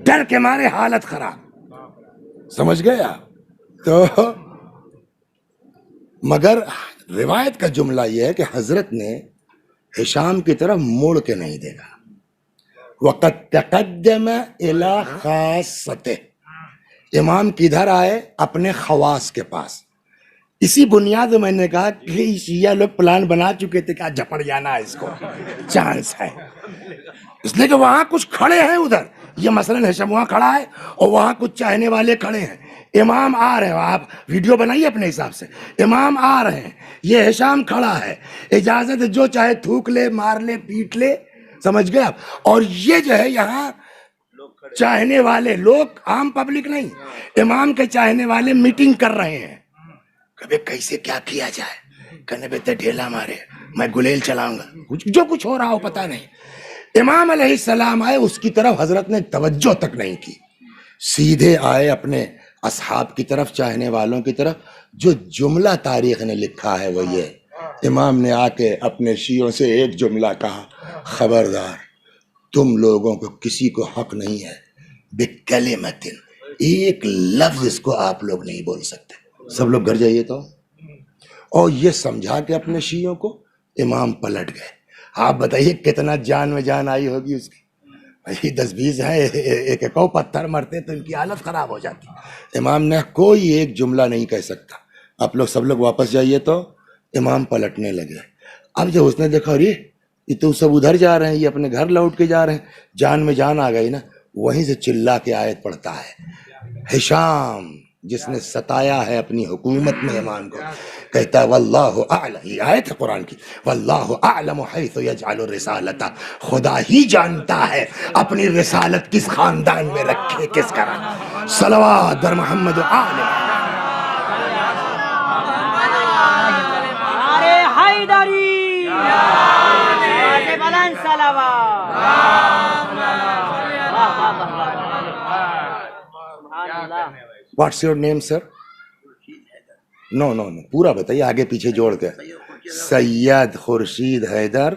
ڈر کے مارے حالت خراب، سمجھ گئے آپ؟ تو مگر روایت کا جملہ یہ ہے کہ حضرت نے ہشام کی طرف مڑ کے نہیں دیکھا۔ وَقَدْ تَقَدَّمَ إِلَىٰ خَاصَّتِهِ، امام کدھر آئے؟ اپنے خواص کے پاس۔ اسی بنیاد میں نے کہا کہ شیعہ لوگ پلان بنا چکے تھے کہ جھپڑ جانا ہے، اس کو چانس ہے، اس لیے کہ وہاں کچھ کھڑے ہیں، ادھر یہ مثلا ہشموا کھڑا ہے اور وہاں کچھ چاہنے والے کھڑے ہیں، امام آ رہے ہیں، آپ ویڈیو بنائیے اپنے حساب سے، امام آ رہے ہیں، یہ ہشام کھڑا ہے، اجازت ہے جو چاہے تھوک لے، مار لے، پیٹ لے، سمجھ گئے آپ؟ اور یہ جو ہے یہاں چاہنے والے لوگ، عام پبلک نہیں، امام کے چاہنے والے میٹنگ کر رہے ہیں، کبھی کیسے کیا کیا جائے، کہنے بیٹے ڈھیلا مارے، میں گلیل چلاؤں گا، جو کچھ ہو رہا ہو پتہ نہیں۔ امام علیہ السلام آئے، اس کی طرف حضرت نے توجہ تک نہیں کی، سیدھے آئے اپنے اصحاب کی طرف، چاہنے والوں کی طرف۔ جو جملہ تاریخ نے لکھا ہے وہ یہ، امام نے آ کے اپنے شیعوں سے ایک جملہ کہا، خبردار تم لوگوں کو کسی کو حق نہیں ہے بکلمۃ، ایک لفظ اس کو آپ لوگ نہیں بول سکتے، سب لوگ گھر جائیے تو۔ اور یہ سمجھا کہ اپنے شیعوں کو امام پلٹ گئے۔ آپ بتائیے کتنا جان میں جان آئی ہوگی اس کی، 10-20 ہیں، ایک ایک پتھر مرتے تو ان کی حالت خراب ہو جاتی۔ امام نے کوئی ایک جملہ نہیں کہہ سکتا، آپ لوگ سب لوگ واپس جائیے تو۔ امام پلٹنے لگے۔ اب جب اس نے دیکھا ارے یہ تو سب ادھر جا رہے ہیں، یہ اپنے گھر لوٹ کے جا رہے ہیں، جان میں جان آ گئی نا، وہیں سے چلا کے آیت پڑھتا ہے، ہشام جس نے ستایا ہے اپنی حکومت میں امام کو، کہتا ہے واللہ اعلم، یہ آیت ہے قرآن کی، واللہ اعلم حیث یجعل الرسالۃ، خدا ہی جانتا ہے اپنی رسالت کس خاندان میں رکھے، کس کا۔ صلوات بر محمد و آل حیدری، بلند صلوات۔ واٹس یور نیم سر؟ نو نو نو، پورا بتائیے آگے پیچھے جوڑ کے۔ سید خورشید حیدر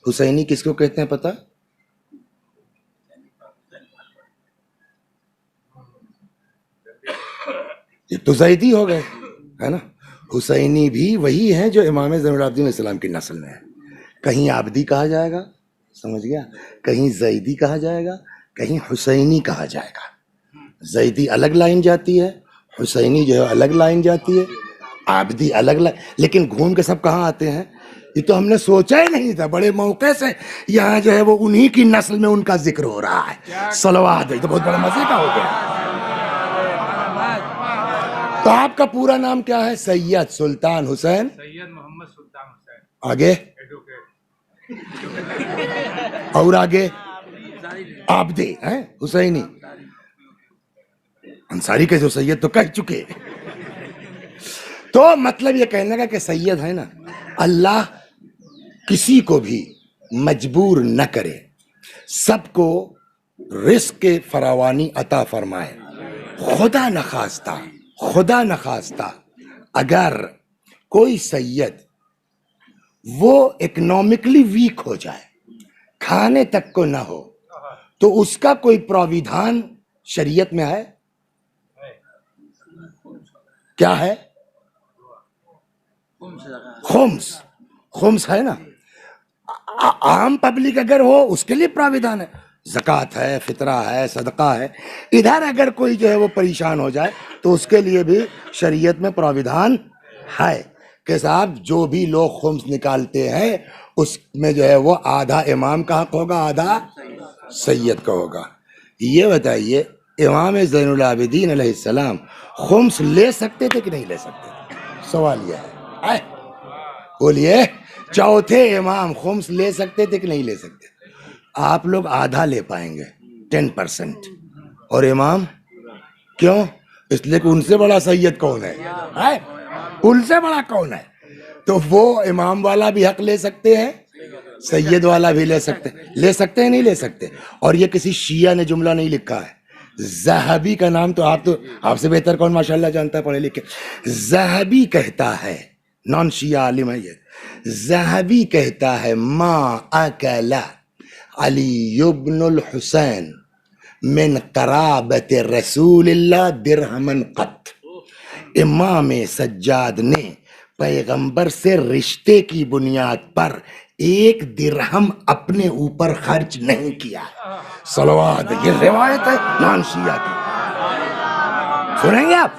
حسینی کس کو کہتے ہیں پتہ؟ یہ تو زیدی ہو گئے ہے نا، حسینی بھی وہی ہیں جو امام زین العابدین علیہ السلام کی نسل میں ہے۔ کہیں عابدی کہا جائے گا، سمجھ گیا، کہیں زیدی کہا جائے گا، کہیں حسینی کہا جائے گا۔ زیدی الگ لائن جاتی ہے، حسینی جو ہے الگ لائن جاتی ہے، عابدی الگ لائن، لیکن گھوم کے سب کہاں آتے ہیں؟ یہ تو ہم نے سوچا ہی نہیں تھا، بڑے موقع سے یہاں جو ہے وہ انہی کی نسل میں ان کا ذکر ہو رہا ہے۔ صلوات، یہ تو بہت بڑا مزے کا ہو گیا۔ تو آپ کا پورا نام کیا ہے؟ سید سلطان حسین سید محمد سلطان حسین آگے ایڈوکیٹ اور آگے آبدی ہیں حسینی انصاری کے جو سید تو کہہ چکے. تو مطلب یہ کہنے کا کہ سید ہے نا، اللہ کسی کو بھی مجبور نہ کرے، سب کو رزق کے فراوانی عطا فرمائے. خدا نخواستہ اگر کوئی سید وہ اکنامکلی ویک ہو جائے، کھانے تک کو نہ ہو، تو اس کا کوئی پراویدھان شریعت میں ہے؟ کیا ہے؟ خمس ہے نا. عام پبلک اگر ہو اس کے لیے پراویدھان ہے، زکوٰۃ ہے، فطرہ ہے، صدقہ ہے. ادھر اگر کوئی جو ہے وہ پریشان ہو جائے تو اس کے لیے بھی شریعت میں پراویدھان ہے کہ صاحب جو بھی لوگ خمس نکالتے ہیں اس میں جو ہے وہ آدھا امام کا حق ہوگا، آدھا سید کا ہوگا. یہ بتائیے امام زین العابدین علیہ السلام خمس لے سکتے تھے کہ نہیں لے سکتے تھے؟ سوال یہ ہے. بولیے چوتھے امام خمس لے سکتے تھے کہ نہیں لے سکتے؟ آپ لوگ آدھا لے پائیں گے 10%، اور امام کیوں؟ اس لیے کہ ان سے بڑا سید کون ہے؟ ان سے بڑا کون ہے؟ تو وہ امام والا بھی حق لے سکتے ہیں، سید والا بھی لے سکتے ہیں نہیں لے سکتے. اور یہ کسی شیعہ نے جملہ نہیں لکھا ہے. ذہبی کا نام تو آپ سے بہتر کون ماشاءاللہ جانتا ہے پڑھے لکھے. ذہبی کہتا ہے، نان شیعہ عالم ہے یہ، ذہبی کہتا ہے ما اکل علی ابن الحسین من قرابت رسول اللہ درہمن قط. امام سجاد نے پیغمبر سے رشتے کی بنیاد پر 1 درہم اپنے اوپر خرچ نہیں کیا. صلوات. یہ روایت ہے نان شیعہ کی. سنیں گے آپ؟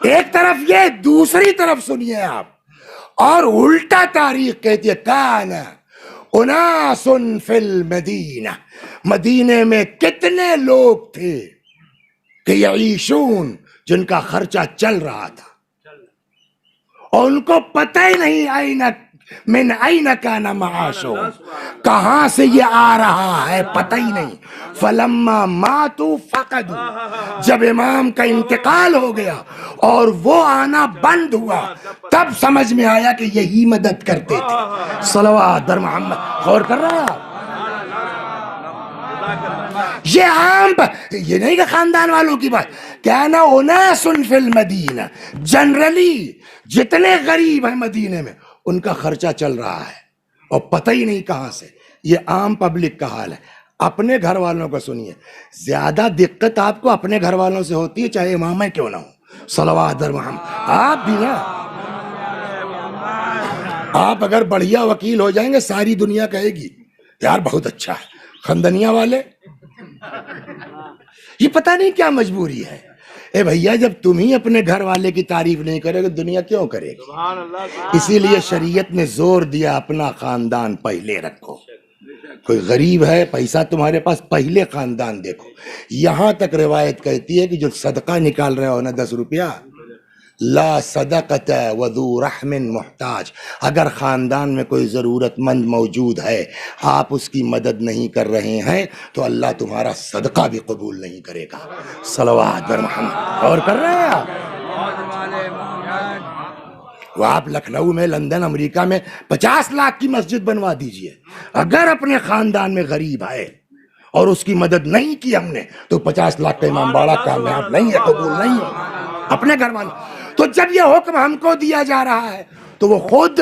ایک طرف یہ، دوسری طرف سنیے آپ، اور الٹا تاریخ کہتی ہے کان اناس فی المدینہ، مدینے میں کتنے لوگ تھے کہ یعیشون، جن کا خرچہ چل رہا تھا اور ان کو پتہ ہی نہیں من این کان معاشو، کہاں سے یہ آ رہا ہے پتہ ہی نہیں. فلما ماتوا فقدوا، جب امام کا انتقال ہو گیا اور وہ آنا بند ہوا تب سمجھ میں آیا کہ یہی مدد کرتے تھے. صلوات بر محمد. غور کر رہا ہے؟ یہ عام یہ نہیں کہ خاندان والوں کی بات. کہنا اناس فی المدینہ، جنرلی جتنے غریب ہیں مدینے میں ان کا خرچہ چل رہا ہے اور پتہ ہی نہیں کہاں سے. یہ عام پبلک کا حال ہے. اپنے گھر والوں کو سنیے، زیادہ دقت آپ کو اپنے گھر والوں سے ہوتی ہے چاہے امام کیوں نہ ہو. صلوات بر محمد. آپ بھی نا، آپ اگر بڑھیا وکیل ہو جائیں گے ساری دنیا کہے گی یار بہت اچھا ہے. خندنیاں والے یہ پتہ نہیں کیا مجبوری ہے. اے بھیا جب تم ہی اپنے گھر والے کی تعریف نہیں کرے گے دنیا کیوں کرے گی؟ اسی لیے شریعت نے زور دیا اپنا خاندان پہلے رکھو. کوئی غریب ہے، پیسہ تمہارے پاس، پہلے خاندان دیکھو. یہاں تک روایت کہتی ہے کہ جو صدقہ نکال رہے ہو نا 10 روپیہ، لا صدقت وذو رحم محتاج، اگر خاندان میں کوئی ضرورت مند موجود ہے آپ اس کی مدد نہیں کر رہے ہیں تو اللہ تمہارا صدقہ بھی قبول نہیں کرے گا. صلوات بر محمد. اور کر رہے ہیں آپ؟ وہ آپ لکھنؤ میں، لندن، امریکہ میں 50 لاکھ کی مسجد بنوا دیجئے، اگر اپنے خاندان میں غریب ہے اور اس کی مدد نہیں کی ہم نے تو 50 لاکھ کا امام باڑہ کامیاب نہیں ہے، قبول نہیں ہے. اپنے گھر والوں. تو جب یہ حکم ہم کو دیا جا رہا ہے تو وہ خود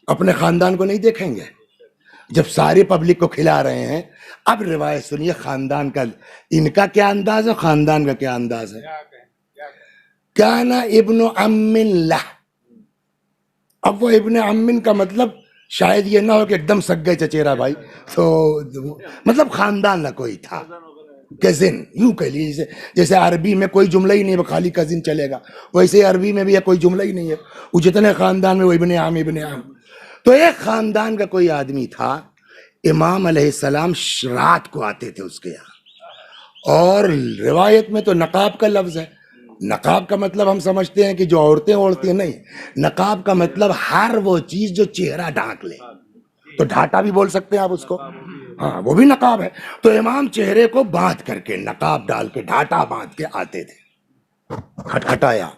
اپنے خاندان کو نہیں دیکھیں گے جب سارے پبلک کو کھلا رہے ہیں. اب روایت سنیے خاندان کا، ان کا کیا انداز ہے، خاندان کا کیا انداز ہے. کان ابن عم لہ. اب وہ ابن عم کا مطلب شاید یہ نہ ہو کہ ایک دم سگ گئے چچیرا بھائی، تو مطلب خاندان نہ کوئی تھا. کزن یوں کہہ لیجیے، جیسے عربی میں کوئی جملہ ہی نہیں خالی کزن چلے گا، ویسے عربی میں بھی کوئی جملہ ہی نہیں ہے. وہ جتنے خاندان میں وہ ابن عام ابن عام. تو ایک خاندان کا کوئی آدمی تھا، امام علیہ السلام رات کو آتے تھے اس کے یہاں، اور روایت میں تو نقاب کا لفظ ہے. نقاب کا مطلب ہم سمجھتے ہیں کہ جو عورتیں اوڑھتی ہیں، نہیں، نقاب کا مطلب ہر وہ چیز جو چہرہ ڈھانک لے، تو ڈھاٹا بھی بول سکتے ہیں آپ اس کو، ہاں وہ بھی نقاب ہے۔ تو امام چہرے کو باندھ کر کے، نقاب ڈال کے، ڈھاٹا باندھ کے آتے تھے، کھٹکھٹایا،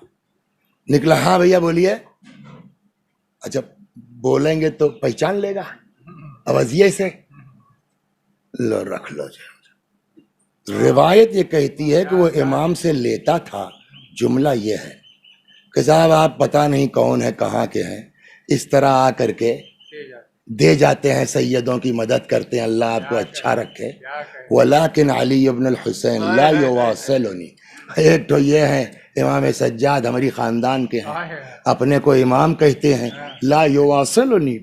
نکلا، ہاں بھیا بولیے، اچھا بولیں گے تو پہچان لے گا اوزیے سے، لو رکھ لو جی۔ روایت یہ کہتی ہے کہ وہ امام سے لیتا تھا، جملہ یہ ہے کہ صاحب آپ پتہ نہیں کون ہے، کہاں کے ہیں، اس طرح آ کر کے دے جاتے ہیں، سیدوں کی مدد کرتے ہیں، اللہ آپ کو اچھا رکھے، ولیکن علی ابن الحسین لا یواصلنی، ایک تو یہ ہے امام سجاد ہماری خاندان کے ہیں، اپنے کو امام کہتے ہیں، لا یواصلنی،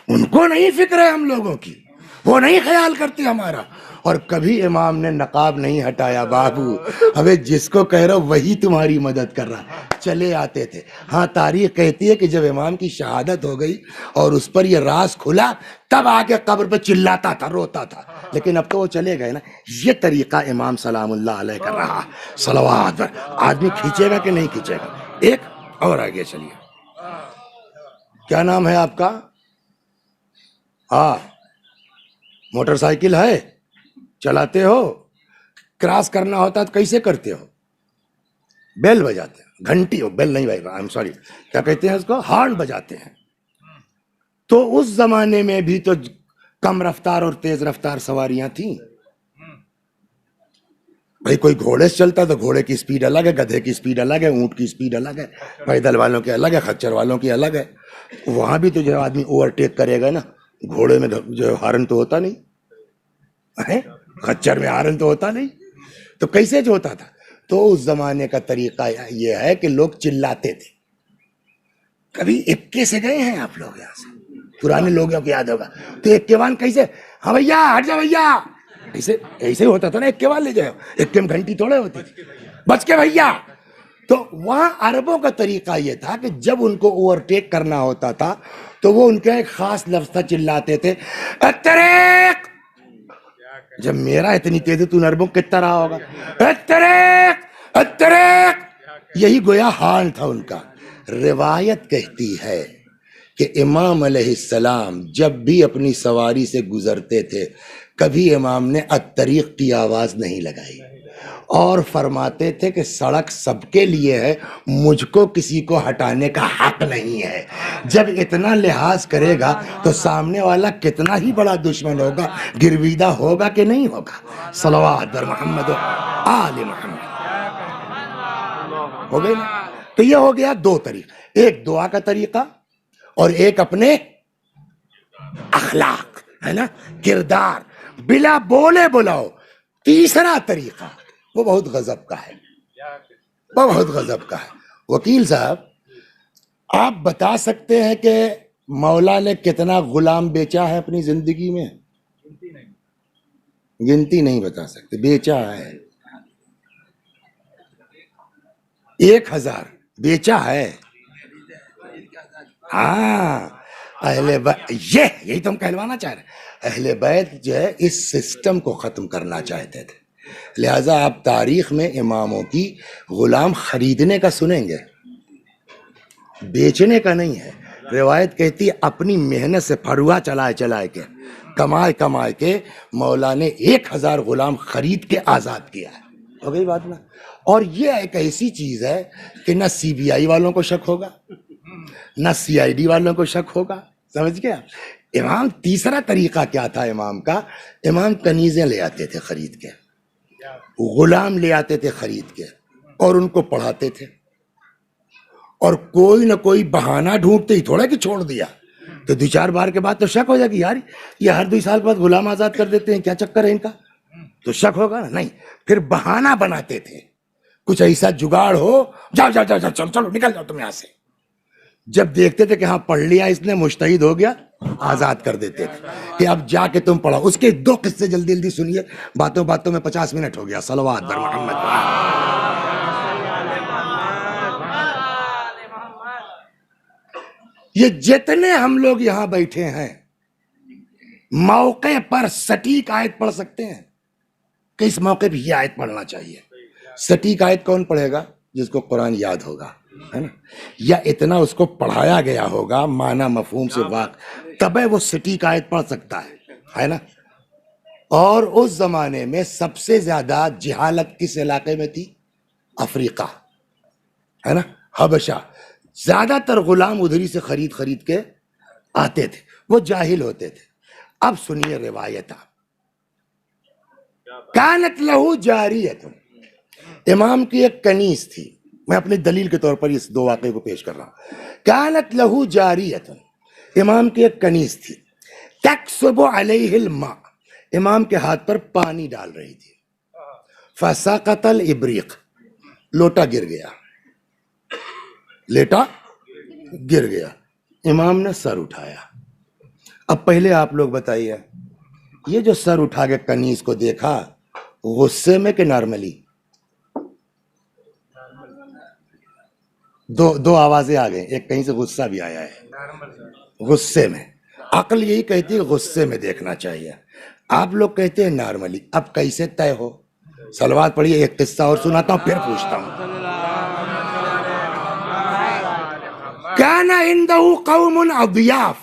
ان کو نہیں فکر ہے ہم لوگوں کی، وہ نہیں خیال کرتے ہمارا، اور کبھی امام نے نقاب نہیں ہٹایا، بابو ابے جس کو کہہ رہا وہی تمہاری مدد کر رہا، چلے آتے تھے۔ ہاں تاریخ کہتی ہے کہ جب امام کی شہادت ہو گئی اور اس پر یہ راز کھلا، تب آ کے قبر پہ چلاتا تھا، روتا تھا، لیکن اب تو وہ چلے گئے نا۔ یہ طریقہ امام سلام اللہ علیہ کر رہا، صلوات، آدمی کھینچے گا کہ نہیں کھینچے گا۔ ایک اور آگے چلیے، کیا نام ہے آپ کا؟ ہاں، موٹر سائیکل ہے، چلاتے ہو، کراس کرنا ہوتا تو کیسے کرتے ہو؟ بیل بجاتے ہیں، گھنٹی ہو، بیل نہیں بج رہا، I'm sorry، کیا کہتے ہیں اس کو؟ ہارن بجاتے ہیں۔ تو اس زمانے میں بھی تو کم رفتار اور تیز رفتار سواریاں تھیں بھائی، کوئی گھوڑے سے چلتا تو گھوڑے کی سپیڈ الگ ہے، گدھے کی سپیڈ الگ ہے، اونٹ کی سپیڈ الگ ہے، پیدل والوں کی الگ ہے، خچر والوں کی الگ ہے۔ وہاں بھی تو جو آدمی اوورٹیک کرے گا نا، گھوڑے میں جو ہارن تو ہوتا نہیں، خچر میں ہارن تو ہوتا نہیں، تو کیسے جو ہوتا تھا؟ تو اس زمانے کا طریقہ یہ ہے کہ لوگ چلاتے تھے۔ کبھی اکے سے گئے ہیں آپ لوگ یہاں سے؟ پرانے لوگوں کو یاد ہوگا، تو اکے وان کیسے، ہاں بھیا ہٹ جا بھیا، ایسے ہوتا تھا نا، اکے وان لے جائے، اکے میں گھنٹی تھوڑے ہوتی تھی، بچ کے بھیا۔ تو وہاں عربوں کا طریقہ یہ تھا کہ جب ان کو اوورٹیک کرنا ہوتا تھا تو وہ ان کا ایک خاص لفظ تھا، چلاتے تھے، الطریق۔ جب میرا اتنی تیز ہے تو عربوں کتنا رہا ہوگا، الطریق الطریق، یہی گویا حال تھا ان کا۔ روایت کہتی ہے کہ امام علیہ السلام جب بھی اپنی سواری سے گزرتے تھے، کبھی امام نے الطریق کی آواز نہیں لگائی، اور فرماتے تھے کہ سڑک سب کے لیے ہے، مجھ کو کسی کو ہٹانے کا حق نہیں ہے۔ جب اتنا لحاظ کرے گا تو سامنے والا کتنا ہی بڑا دشمن ہوگا، گرویدہ ہوگا کہ نہیں ہوگا؟ صلوات بر محمد و آل محمد، ہو گئی نا؟ تو یہ ہو گیا دو طریقے، ایک دعا کا طریقہ اور ایک اپنے اخلاق، ہے نا، کردار، بلا بولے بلاؤ۔ تیسرا طریقہ وہ بہت غضب کا ہے، وہ بہت غضب کا ہے۔ وکیل صاحب، آپ بتا سکتے ہیں کہ مولا نے کتنا غلام بیچا ہے اپنی زندگی میں؟ گنتی نہیں بتا سکتے، بیچا ہے 1000 بیچا ہے۔ ہاں، اہل بیت، یہی تو ہم کہلوانا چاہ رہے ہیں، اہل بیت جو ہے اس سسٹم کو ختم کرنا چاہتے تھے، لہٰذا آپ تاریخ میں اماموں کی غلام خریدنے کا سنیں گے، بیچنے کا نہیں ہے۔ روایت کہتی ہے اپنی محنت سے پھڑوا چلائے کے، کمائے کے مولا نے 1000 غلام خرید کے آزاد کیا ہے۔ ہو گئی بات نا؟ اور یہ ایک ایسی چیز ہے کہ نہ سی بی آئی والوں کو شک ہوگا، نہ سی آئی ڈی والوں کو شک ہوگا، سمجھ گیا؟ امام تیسرا طریقہ کیا تھا امام کا؟ امام کنیزیں لے آتے تھے خرید کے، غلام لے آتے تھے خرید کے، اور ان کو پڑھاتے تھے، اور کوئی نہ کوئی بہانہ ڈھونڈتے ہی تھوڑا کہ چھوڑ دیا تو 2-4 بار کے بعد تو شک ہو جائے گی، یار یہ ہر 2 سال بعد غلام آزاد کر دیتے ہیں، کیا چکر ہے ان کا؟ تو شک ہوگا نا، نہیں، پھر بہانہ بناتے تھے، کچھ ایسا جگاڑ ہو، جاؤ چلو نکل جاؤ تم یہاں سے۔ جب دیکھتے تھے کہ ہاں پڑھ لیا اس نے، مجتہد ہو گیا، آزاد کر دیتے تھے کہ اب جا کے تم پڑھو۔ اس کے 2 قصے جلدی سنیے، باتوں میں 50 منٹ ہو گیا۔ صلوات بر محمد۔ یہ جتنے ہم لوگ یہاں بیٹھے ہیں موقع پر سٹیک آیت پڑھ سکتے ہیں کہ اس موقع پہ یہ آیت پڑھنا چاہیے، سٹیک آیت کون پڑھے گا؟ جس کو قرآن یاد ہوگا، ہے نا، یا اتنا اس کو پڑھایا گیا ہوگا معنی مفہوم سے واقف، تب وہ سٹیک آیت پڑھ سکتا ہے نا۔ اور اس زمانے میں سب سے زیادہ جہالت کس علاقے میں تھی؟ افریقہ، ہے نا، حبشہ۔ زیادہ تر غلام ادھری سے خرید کے آتے تھے، وہ جاہل ہوتے تھے۔ اب سنیے روایت، کانت لہو جاریت، امام کی ایک کنیز تھی، میں اپنی دلیل کے طور پر اس دو واقعے کو پیش کر رہا ہوں۔ کانت لہو جاریت، امام کی ایک کنیز تھی، تکسب علیہ الماء، امام کے ہاتھ پر پانی ڈال رہی تھی، فسقط الابریق، لوٹا گر گیا، لیٹا گر گیا، امام نے سر اٹھایا۔ اب پہلے آپ لوگ بتائیے، یہ جو سر اٹھا کے کنیز کو دیکھا، غصے میں کہ نارملی؟ دو آوازیں آ گئیں، ایک کہیں سے غصہ بھی آیا ہے، غصے میں۔ عقل یہی کہتی ہے غصے میں دیکھنا چاہیے، آپ لوگ کہتے ہیں نارملی۔ اب کیسے طے ہو؟ صلوات پڑھیے، ایک قصہ اور سناتا ہوں پھر پوچھتا ہوں۔ کان عندہ قوم اضیاف،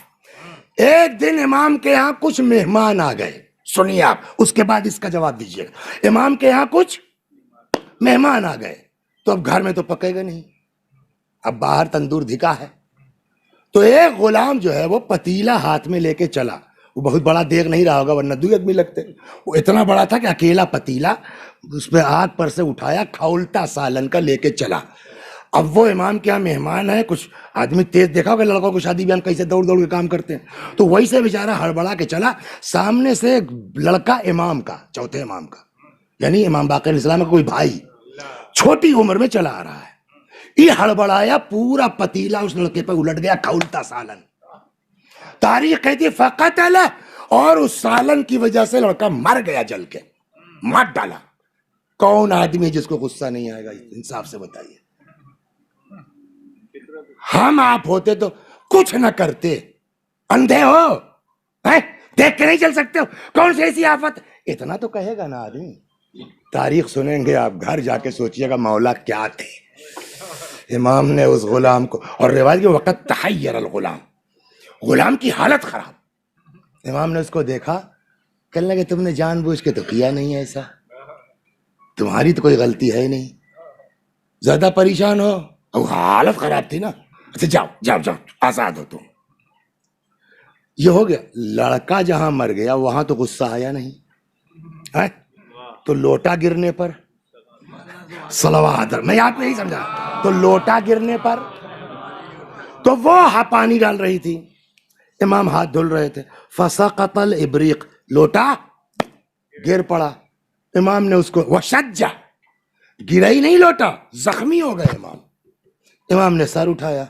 ایک دن امام کے یہاں کچھ مہمان آ گئے، سنیے آپ، اس کے بعد اس کا جواب دیجیے گا۔ امام کے یہاں کچھ مہمان آ گئے، تو اب گھر میں تو پکے گا نہیں، اب باہر تندور دھکا ہے، تو ایک غلام جو ہے وہ پتیلا ہاتھ میں لے کے چلا، وہ بہت بڑا دیگ نہیں رہا ہوگا ورنہ 2 آدمی لگتے، وہ اتنا بڑا تھا کہ اکیلا پتیلا، اس پہ آگ پر سے اٹھایا، کھولتا سالن کا لے کے چلا۔ اب وہ امام کے یہاں مہمان ہے، کچھ آدمی تیز دیکھا ہوگا لڑکوں کو شادی بیاہ کیسے دوڑ کے کام کرتے ہیں، تو وہی سے بیچارہ ہڑبڑا کے چلا، سامنے سے ایک لڑکا امام کا، چوتھے امام کا، یعنی امام باقر علیہ السلام کا کوئی بھائی، چھوٹی عمر میں چلا آ رہا ہے، یہ ہڑبڑایا، پورا پتیلا اس لڑکے پہ الٹ گیا، کھولتا سالن۔ تاریخ کہتی ہے فقتلہ، اور اس سالن کی وجہ سے لڑکا مر گیا، جل کے مار ڈالا۔ کون آدمی جس کو غصہ نہیں آئے گا؟ انصاف سے بتائیے۔ ہم آپ ہوتے تو کچھ نہ کرتے، اندھے ہو، دیکھ کے نہیں چل سکتے ہو، کون سی ایسی آفت، اتنا تو کہے گا نا آدمی۔ تاریخ سنیں گے آپ، گھر جا کے سوچئے گا مولا کیا تھے۔ امام نے اس غلام کو، اور روایت کے وقت تحیر الغلام، غلام کی حالت خراب، امام نے اس کو دیکھا، کہنے لگے تم نے جان بوجھ کے تو کیا نہیں ہے ایسا، تمہاری تو کوئی غلطی ہے نہیں، زیادہ پریشان ہو، اور حالت خراب تھی نا، اچھا جاؤ جاؤ جاؤ، آزاد ہو تم۔ یہ ہو گیا، لڑکا جہاں مر گیا وہاں تو غصہ آیا نہیں، تو لوٹا گرنے پر، صلوات، میں آپ نہیں سمجھا، تو لوٹا گرنے پر، تو وہ پانی ڈال رہی تھی، امام ہاتھ دھل رہے تھے، فسقط الابریق، لوٹا گر پڑا، امام نے اس کو، وشجع، گرا ہی نہیں لوٹا، زخمی ہو گئے امام نے سر اٹھایا۔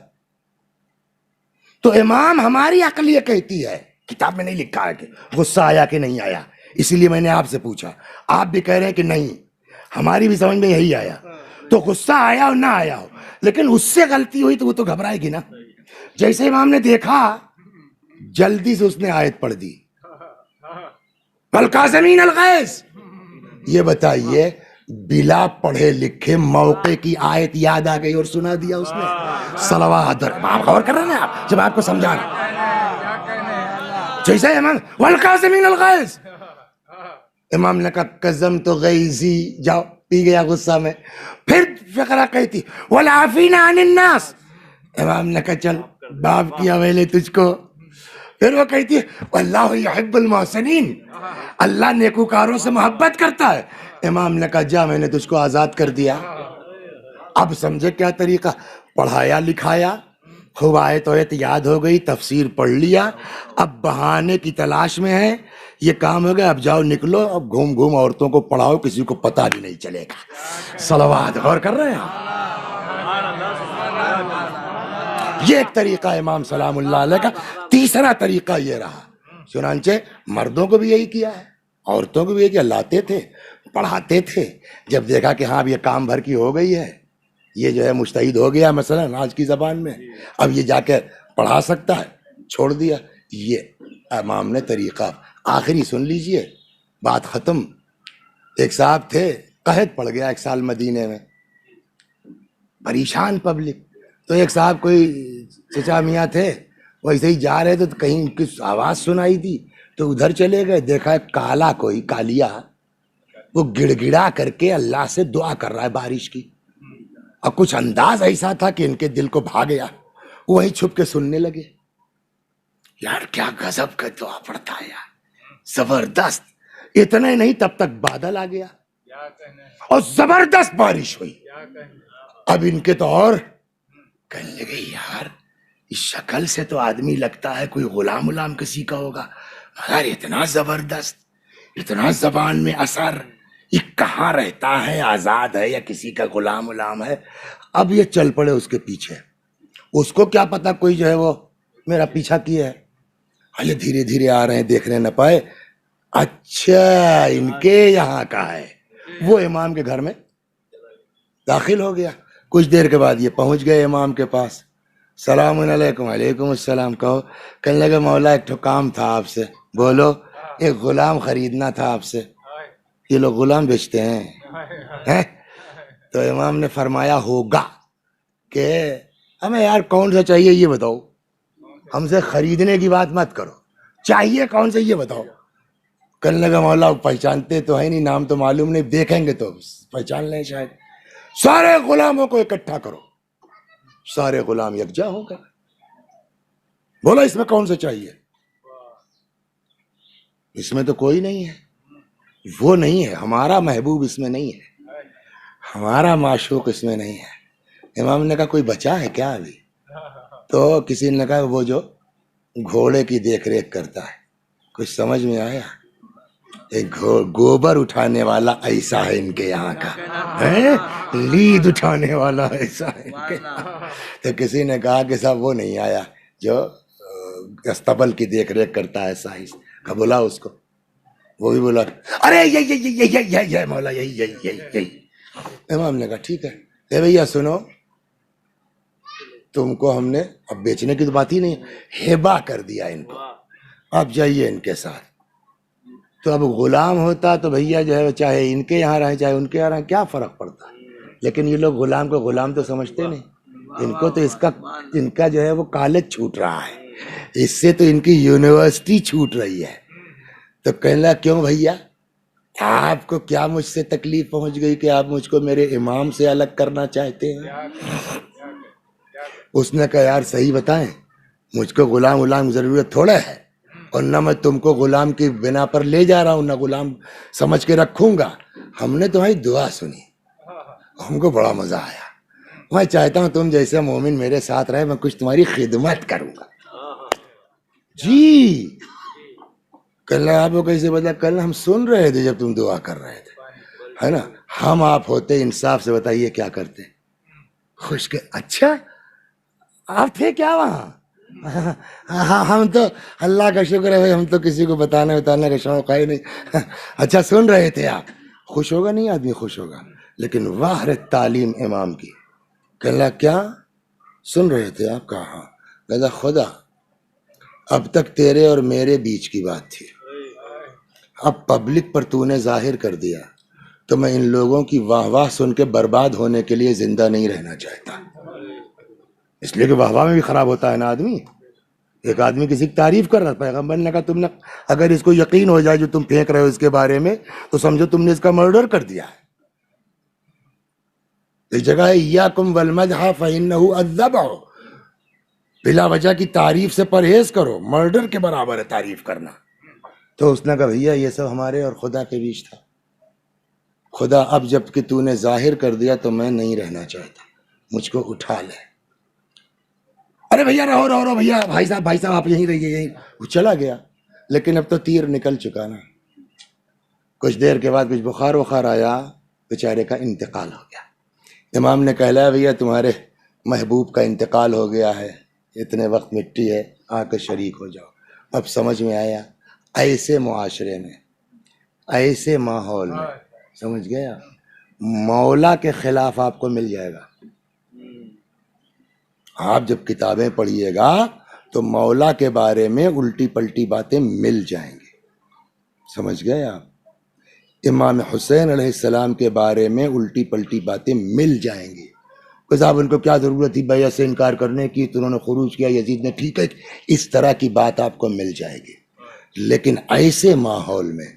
تو امام، ہماری عقل یہ کہتی ہے، کتاب میں نہیں لکھا ہے کہ غصہ آیا کہ نہیں آیا، اسی لیے میں نے آپ سے پوچھا، آپ بھی کہہ رہے ہیں کہ نہیں، ہماری بھی سمجھ میں یہی آیا، تو غصہ آیا اور نہ آیا ہو، لیکن اس سے غلطی ہوئی تو وہ تو گھبرائے گی نا۔ جیسے امام نے دیکھا، جلدی سے اس نے آیت پڑھ دی، والکاظمین الغیظ۔ یہ بتائیے، بلا پڑھے لکھے موقع کی آیت یاد آ گئی اور سنا دیا اس نے، صلوات۔ آپ غور کر رہے ہیں آپ، جب آپ کو سمجھانا، جیسے امام والکاظمین الغیظ، امام نے کہا کظمت غیظی، جاؤ، پی گیا غصہ میں۔ پھر فقرہ کہتی والعافین عن الناس، امام نے کہا چل باپ کی حوالے تجھ کو۔ پھر وہ کہتی ہے واللہ یحب المحسنین، اللہ نیکوکاروں سے محبت کرتا ہے، امام نے کہا جا، میں نے تجھ کو آزاد کر دیا۔ اب سمجھے کیا طریقہ، پڑھایا لکھایا، خوب آیت ویت یاد ہو گئی، تفسیر پڑھ لیا، اب بہانے کی تلاش میں ہے، یہ کام ہو گیا، اب جاؤ نکلو، اب گھوم گھوم عورتوں کو پڑھاؤ، کسی کو پتہ بھی نہیں چلے گا۔ صلوات، غور کر رہے ہیں؟ یہ ایک طریقہ امام سلام اللہ علیہ کا۔ تیسرا طریقہ یہ رہا، چنانچہ مردوں کو بھی یہی کیا ہے، عورتوں کو بھی یہی کیا، لاتے تھے، پڑھاتے تھے، جب دیکھا کہ ہاں اب یہ کام بھر کی ہو گئی ہے، یہ جو ہے مجتہد ہو گیا مثلا آج کی زبان میں، اب یہ جا کے پڑھا سکتا ہے، چھوڑ دیا۔ یہ امام نے طریقہ، آخری سن لیجئے، بات ختم۔ ایک صاحب تھے قحط پڑ گیا 1 سال مدینے میں، پریشان پبلک. تو ایک صاحب کوئی چچا میاں تھے، وہ ایسے ہی جا رہے تھے تو کہیں ان کی آواز سنائی دی تو ادھر چلے گئے. دیکھا ایک کالا کوئی کالیا وہ گڑ گڑا کر کے اللہ سے دعا کر رہا ہے بارش کی. اور کچھ انداز ایسا تھا کہ ان کے دل کو بھا گیا، وہیں چھپ کے سننے لگے. یار کیا غضب کا دعا پڑتا ہے یار، زبردست. اتنا ہی نہیں، تب تک بادل آ گیا کیا کہنا ہے، اور زبردست بارش ہوئی. کیا کہنا ہے. اب ان کے تو اور کہنے لگے یار اس شکل سے تو آدمی لگتا ہے کوئی غلام کسی کا ہوگا، مگر اتنا زبردست، اتنا زبان میں اثر، یہ کہاں رہتا ہے، آزاد ہے یا کسی کا غلام ہے. اب یہ چل پڑے اس کے پیچھے. اس کو کیا پتا کوئی جو ہے وہ میرا پیچھا کیا ہے. یہ دھیرے دھیرے آ رہے ہیں، دیکھنے نہ پائے. اچھا ان کے یہاں کا ہے. وہ امام کے گھر میں داخل ہو گیا. کچھ دیر کے بعد یہ پہنچ گئے امام کے پاس. سلام علیکم. وعلیکم السلام. کہو. کہنے لگے مولا ایک تو کام تھا آپ سے. بولو. ایک غلام خریدنا تھا آپ سے. یہ لوگ غلام بیچتے ہیں. تو امام نے فرمایا ہوگا کہ ہمیں یار کون سا چاہیے یہ بتاؤ، ہم سے خریدنے کی بات مت کرو، چاہیے کون سا یہ بتاؤ. کہنے لگا مولا پہچانتے تو ہے نہیں، نام تو معلوم نہیں، دیکھیں گے تو پہچان لیں شاید. سارے غلاموں کو اکٹھا کرو. سارے غلام یکجا ہو گئے. بولا اس میں کون سا چاہیے. اس میں تو کوئی نہیں ہے، وہ نہیں ہے، ہمارا محبوب اس میں نہیں ہے، ہمارا معشوق اس میں نہیں ہے. امام نے کہا کوئی بچا ہے کیا ابھی. تو کسی نے کہا وہ جو گھوڑے کی دیکھ ریکھ کرتا ہے. کچھ سمجھ میں آیا. ایک گوبر اٹھانے والا ایسا ہے ان کے یہاں کا، لید اٹھانے والا ایسا ہے ان کے یہاں. تو کسی نے کہا کہ صاحب وہ نہیں آیا جو استبل کی دیکھ ریکھ کرتا ہے سائنس کا، بولا اس کو. وہ بھی بولا ارے یہ مولا یہی. امام نے کہا ٹھیک ہے. اے بھیا سنو، تم کو ہم نے اب بیچنے کی تو بات ہی نہیں، ہبا کر دیا ان کو، اب جائیے ان کے ساتھ. تو اب غلام ہوتا تو بھیا جو ہے چاہے ان کے یہاں رہیں چاہے ان کے یہاں رہیں کیا فرق پڑتا. لیکن یہ لوگ غلام کو غلام تو سمجھتے نہیں. ان کو تو ان کا جو ہے وہ کالج چھوٹ رہا ہے، اس سے تو ان کی یونیورسٹی چھوٹ رہی ہے. تو کہنے لگا کیوں بھیا، آپ کو کیا مجھ سے تکلیف پہنچ گئی کہ آپ مجھ کو میرے امام سے الگ کرنا چاہتے ہیں. اس نے کہا یار صحیح بتائیں، مجھ کو غلام ضرورت تھوڑا ہے، اور نہ میں تم کو غلام کی بنا پر لے جا رہا ہوں، نہ غلام سمجھ کے رکھوں گا. ہم نے تمہاری دعا سنی، ہم کو بڑا مزہ آیا. میں چاہتا ہوں تم جیسے مومن میرے ساتھ رہے، میں کچھ تمہاری خدمت کروں گا. جی. کل آپ کو کیسے بتا؟ کل ہم سن رہے تھے جب تم دعا کر رہے تھے، ہے نا. ہم آپ ہوتے انصاف سے بتائیے کیا کرتے. خوش کے اچھا آپ تھے کیا وہاں. ہم تو اللہ کا شکر ہے بھائی، ہم تو کسی کو بتانے کا شوق ہے نہیں. اچھا سن رہے تھے آپ. خوش ہوگا نہیں آدمی، خوش ہوگا. لیکن واہ تعلیم امام کی. کہلا کیا سن رہے تھے آپ؟ کہا کہا خدا اب تک تیرے اور میرے بیچ کی بات تھی، اب پبلک پر تو نے ظاہر کر دیا، تو میں ان لوگوں کی واہ واہ سن کے برباد ہونے کے لیے زندہ نہیں رہنا چاہتا. اس لیے کہ واہ واہ میں بھی خراب ہوتا ہے نا آدمی. ایک آدمی کسی کی تعریف کر رہا تھا، پیغمبر نے کہا تم نے اگر اس کو یقین ہو جائے جو تم پھینک رہے ہو اس کے بارے میں تو سمجھو تم نے اس کا مرڈر کر دیا ہے. ایک جگہ ہے ایاکم والمدح فإنہ الذبح، بلا وجہ کی تعریف سے پرہیز کرو، مرڈر کے برابر ہے تعریف کرنا. تو اس نے کہا بھیا یہ سب ہمارے اور خدا کے بیچ تھا. خدا اب جب کہ تو نے ظاہر کر دیا تو میں نہیں رہنا چاہتا، مجھ کو اٹھا لے. ارے بھیا رہو بھیا، بھائی صاحب آپ یہیں رہیے یہیں. وہ چلا گیا. لیکن اب تو تیر نکل چکا نا. کچھ دیر کے بعد کچھ بخار آیا، بیچارے کا انتقال ہو گیا. امام نے کہلایا بھیا تمہارے محبوب کا انتقال ہو گیا ہے، اتنے وقت مٹی ہے، آ کے شریک ہو جاؤ. اب سمجھ میں آیا ایسے معاشرے میں، ایسے ماحول میں، سمجھ گیا، مولا کے خلاف آپ کو مل جائے گا. آپ جب کتابیں پڑھیے گا تو مولا کے بارے میں الٹی پلٹی باتیں مل جائیں گی. سمجھ گئے آپ. امام حسین علیہ السلام کے بارے میں الٹی پلٹی باتیں مل جائیں گی کہ صاحب ان کو کیا ضرورت تھی بیعت سے انکار کرنے کی، تو انہوں نے خروج کیا، یزید نے، ٹھیک ہے، اس طرح کی بات آپ کو مل جائے گی. لیکن ایسے ماحول میں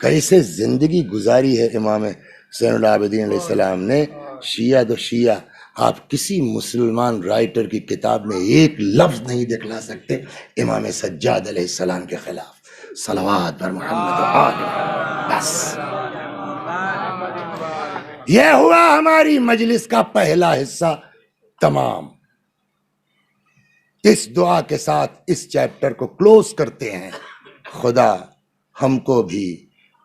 کیسے زندگی گزاری ہے امام حسین العابدین علیہ السلام نے، شیعہ دو شیعہ، آپ کسی مسلمان رائٹر کی کتاب میں ایک لفظ نہیں دکھلا سکتے امام سجاد علیہ السلام کے خلاف. صلوات پر محمد و آل محمد. بس یہ ہوا ہماری مجلس کا پہلا حصہ تمام. اس دعا کے ساتھ اس چیپٹر کو کلوز کرتے ہیں. خدا ہم کو بھی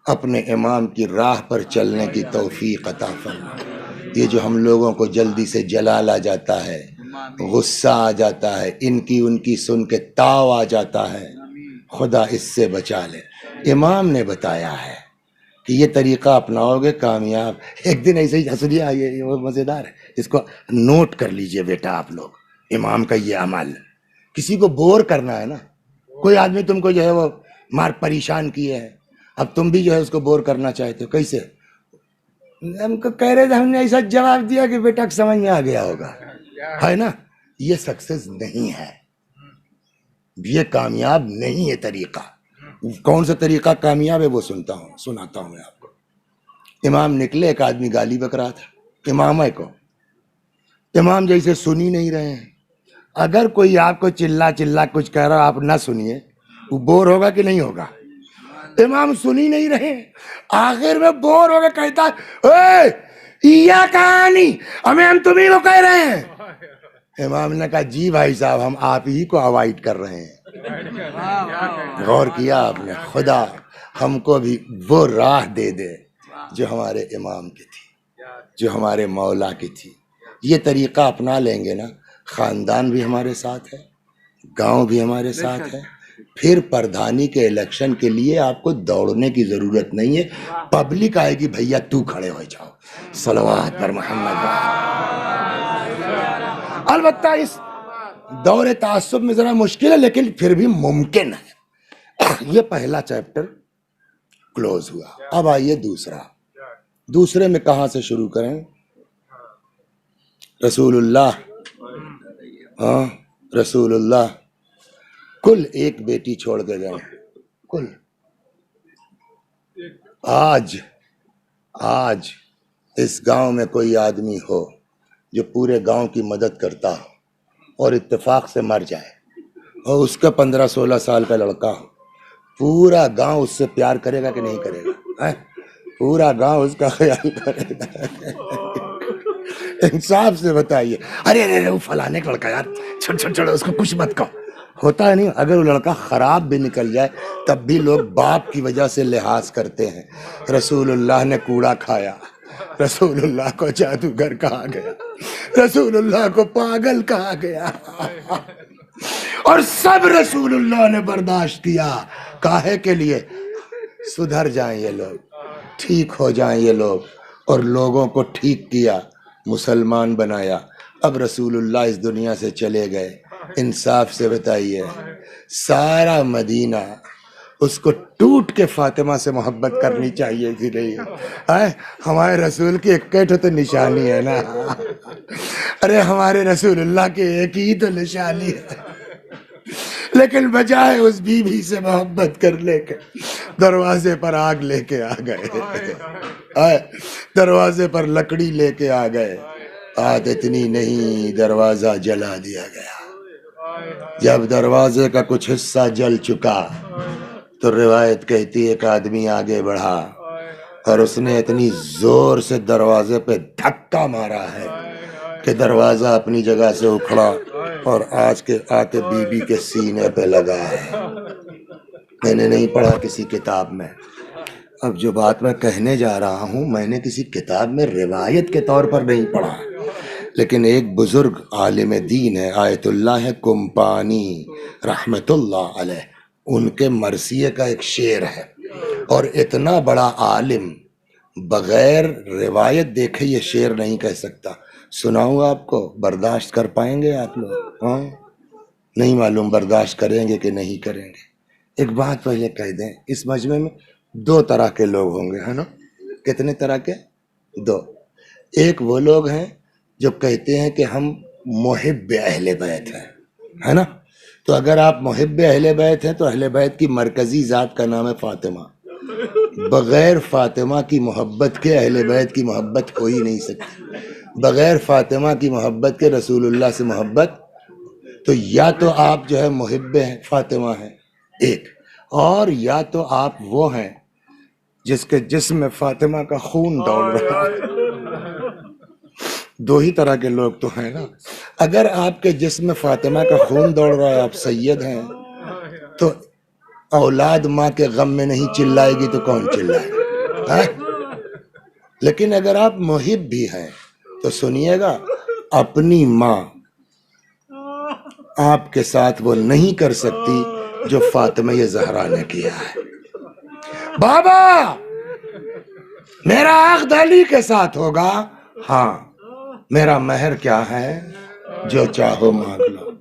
اپنے امام کی راہ پر چلنے کی توفیق عطا فرما. یہ جو ہم لوگوں کو جلدی سے جلال آ جاتا ہے، غصہ آ جاتا ہے، ان کی سن کے تاؤ آ جاتا ہے، خدا اس سے بچا لے. امام نے بتایا ہے کہ یہ طریقہ اپناؤ گے کامیاب. ایک دن ایسے ہی حسنیہ، یہ وہ مزیدار ہے، اس کو نوٹ کر لیجئے بیٹا آپ لوگ. امام کا یہ عمل، کسی کو بور کرنا ہے نا، کوئی آدمی تم کو جو ہے وہ مار پریشان کیے ہے، اب تم بھی جو ہے اس کو بور کرنا چاہتے ہو. کیسے؟ ہم کو کہہ رہے تھے، ہم نے ایسا جواب دیا کہ بیٹا سمجھ میں آ گیا ہوگا، ہے نا. یہ سکسیس نہیں ہے، یہ کامیاب نہیں ہے طریقہ. کون سا طریقہ کامیاب ہے وہ سناتا ہوں میں آپ کو. امام نکلے، ایک آدمی گالی بک رہا تھا امام کو. امام جیسے سن ہی نہیں رہے ہیں. اگر کوئی آپ کو چلا کچھ کہہ رہا آپ نہ سنیے، وہ بور ہوگا کہ نہیں ہوگا؟ امام سن ہی نہیں رہے. آخر میں بور ہو کے کہتا ہے، یا کہانی ہم تمہیں کو کہہ رہے ہیں. امام نے کہا جی بھائی صاحب، ہم آپ ہی کو اوائڈ کر رہے ہیں. غور کیا آپ نے؟ خدا ہم کو بھی وہ راہ دے دے جو ہمارے امام کی تھی، جو ہمارے مولا کی تھی. یہ طریقہ اپنا لیں گے نا، خاندان بھی ہمارے ساتھ ہے، گاؤں بھی ہمارے ساتھ ہے. پھر پردھانی کے الیکشن کے لیے آپ کو دوڑنے کی ضرورت نہیں ہے، پبلک آئے گی، بھیا تو کھڑے ہو جاؤ. صلوات پر محمد. البتہ اس دور تعصب میں ذرا مشکل ہے، لیکن پھر بھی ممکن ہے. یہ پہلا چیپٹر کلوز ہوا. اب آئیے دوسرے میں کہاں سے شروع کریں؟ رسول اللہ، ہاں رسول اللہ کل ایک بیٹی چھوڑ کے گئے. کل آج اس گاؤں میں کوئی آدمی ہو جو پورے گاؤں کی مدد کرتا ہو اور اتفاق سے مر جائے، اور اس کا 15-16 سال کا لڑکا ہو، پورا گاؤں اس سے پیار کرے گا کہ نہیں کرے گا؟ پورا گاؤں اس کا خیال کرے گا. انصاف سے بتائیے. ارے وہ فلانے کا لڑکا، یار چھوڑ اس کو کچھ مت کہو. ہوتا ہے نہیں؟ اگر وہ لڑکا خراب بھی نکل جائے تب بھی لوگ باپ کی وجہ سے لحاظ کرتے ہیں. رسول اللہ نے کوڑا کھایا، رسول اللہ کو جادوگر کہا گیا، رسول اللہ کو پاگل کہا گیا، اور سب رسول اللہ نے برداشت کیا. کاہے کے لیے؟ سدھر جائیں یہ لوگ، ٹھیک ہو جائیں یہ لوگ. اور لوگوں کو ٹھیک کیا، مسلمان بنایا. اب رسول اللہ اس دنیا سے چلے گئے. انصاف سے بتائیے، سارا مدینہ اس کو ٹوٹ کے فاطمہ سے محبت کرنی چاہیے تھی نہیں؟ ہمارے رسول کی ایک تو نشانی ہے نا. ارے ہمارے رسول اللہ کی ایک ہی تو نشانی ہے. لیکن بجائے اس بیوی سے محبت کر لے کے دروازے پر آگ لے کے آ گئے، دروازے پر لکڑی لے کے آ گئے. آج اتنی نہیں، دروازہ جلا دیا گیا. جب دروازے کا کچھ حصہ جل چکا تو روایت کہتی ہے ایک آدمی آگے بڑھا اور اس نے اتنی زور سے دروازے پہ دھکا مارا ہے کہ دروازہ اپنی جگہ سے اکھڑا اور آج کے آتے بی بی کے سینے پہ لگا ہے. میں نے نہیں پڑھا کسی کتاب میں. اب جو بات میں کہنے جا رہا ہوں میں نے کسی کتاب میں روایت کے طور پر نہیں پڑھا، لیکن ایک بزرگ عالم دین ہے، آیت اللہ کمپانی رحمت اللہ علیہ، ان کے مرثیے کا ایک شعر ہے. اور اتنا بڑا عالم بغیر روایت دیکھے یہ شعر نہیں کہہ سکتا. سناؤں گا آپ کو، برداشت کر پائیں گے آپ لوگ؟ ہاں نہیں معلوم برداشت کریں گے کہ نہیں کریں گے. ایک بات پہلے کہہ دیں، اس مجمع میں دو طرح کے لوگ ہوں گے، ہے نا؟ کتنے طرح کے؟ دو۔ ایک وہ لوگ ہیں جو کہتے ہیں کہ ہم محب اہل بیت ہیں، ہے نا؟ تو اگر آپ محب اہل بیت ہیں تو اہل بیت کی مرکزی ذات کا نام ہے فاطمہ۔ بغیر فاطمہ کی محبت کے اہل بیت کی محبت ہو ہی نہیں سکتی، بغیر فاطمہ کی محبت کے رسول اللہ سے محبت۔ تو یا تو آپ جو ہے محب فاطمہ ہیں ایک، اور یا تو آپ وہ ہیں جس کے جسم میں فاطمہ کا خون دوڑ رہا ہے۔ دو ہی طرح کے لوگ تو ہیں نا۔ اگر آپ کے جسم میں فاطمہ کا خون دوڑ رہا ہے، آپ سید ہیں، تو اولاد ماں کے غم میں نہیں چلائے گی تو کون چلائے گا؟ لیکن اگر آپ محب بھی ہیں تو سنیے گا، اپنی ماں آپ کے ساتھ وہ نہیں کر سکتی جو فاطمہ زہرا نے کیا ہے۔ بابا میرا عقد علی کے ساتھ ہوگا، ہاں میرا مہر کیا ہے؟ جو چاہو مانگ لو،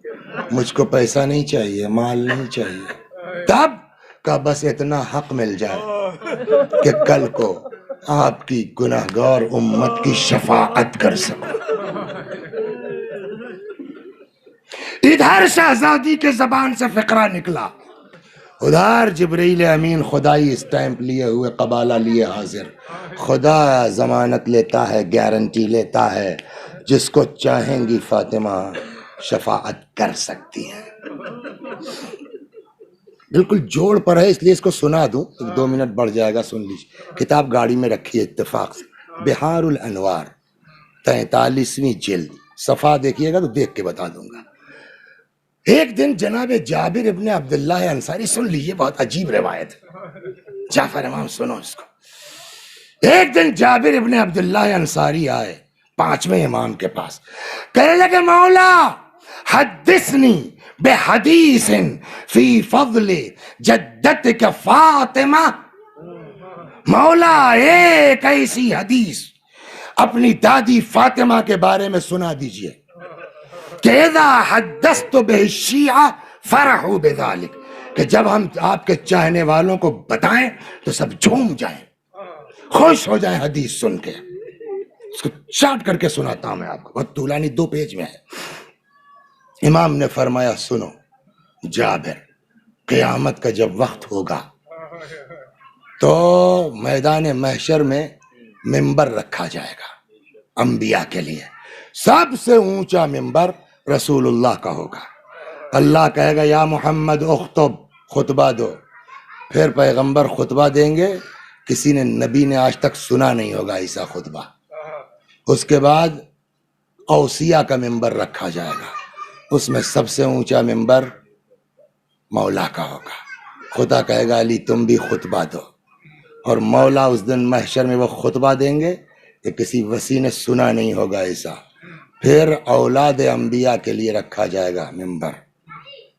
مجھ کو پیسہ نہیں چاہیے، مال نہیں چاہیے۔ تب کا بس اتنا حق مل جائے کہ کل کو آپ کی گنہگار امت کی شفاعت کر سکو۔ ادھر شہزادی کے زبان سے فقرہ نکلا، ادھر جبریل امین خدائی اسٹیمپ لیے ہوئے قبالہ لیے حاضر۔ خدا ضمانت لیتا ہے، گارنٹی لیتا ہے، جس کو چاہیں گی فاطمہ شفاعت کر سکتی ہے۔ بالکل جوڑ پر ہے، اس لیے اس کو سنا دوں، 2 منٹ بڑھ جائے گا، سن لیجیے۔ کتاب گاڑی میں رکھی ہے اتفاق سے، بہار الانوار 43ویں جلد، صفحہ دیکھیے گا تو دیکھ کے بتا دوں گا۔ ایک دن جناب جابر ابن عبداللہ انصاری، سن لیجیے بہت عجیب روایت ہے، جعفر امام سنو اس کو۔ ایک دن جابر ابن عبداللہ انصاری آئے 5ویں امام کے پاس، کہنے لگے مولا حدثنی بحدیث فی فضل جدتک فاطمہ، مولا ایک ایسی حدیث اپنی دادی فاطمہ کے بارے میں سنا دیجئے کہ اذا حدثت به الشیعہ فرحوا بذلک، کہ جب ہم آپ کے چاہنے والوں کو بتائیں تو سب جھوم جائیں، خوش ہو جائیں حدیث سن کے۔ اس کو چاٹ کر کے سناتا ہوں میں آپ کو، بہت طولانی 2 پیج میں ہے۔ امام نے فرمایا سنو جابر، قیامت کا جب وقت ہوگا تو میدان محشر میں ممبر رکھا جائے گا انبیاء کے لیے، سب سے اونچا ممبر رسول اللہ کا ہوگا۔ اللہ کہے گا یا محمد اخطب، خطبہ دو، پھر پیغمبر خطبہ دیں گے، کسی نے نبی نے آج تک سنا نہیں ہوگا ایسا خطبہ۔ اس کے بعد اوصیہ کا ممبر رکھا جائے گا، اس میں سب سے اونچا ممبر مولا کا ہوگا۔ خدا کہے گا علی تم بھی خطبہ دو، اور مولا اس دن محشر میں وہ خطبہ دیں گے کہ کسی وسیع نے سنا نہیں ہوگا ایسا۔ پھر اولاد انبیاء کے لیے رکھا جائے گا ممبر،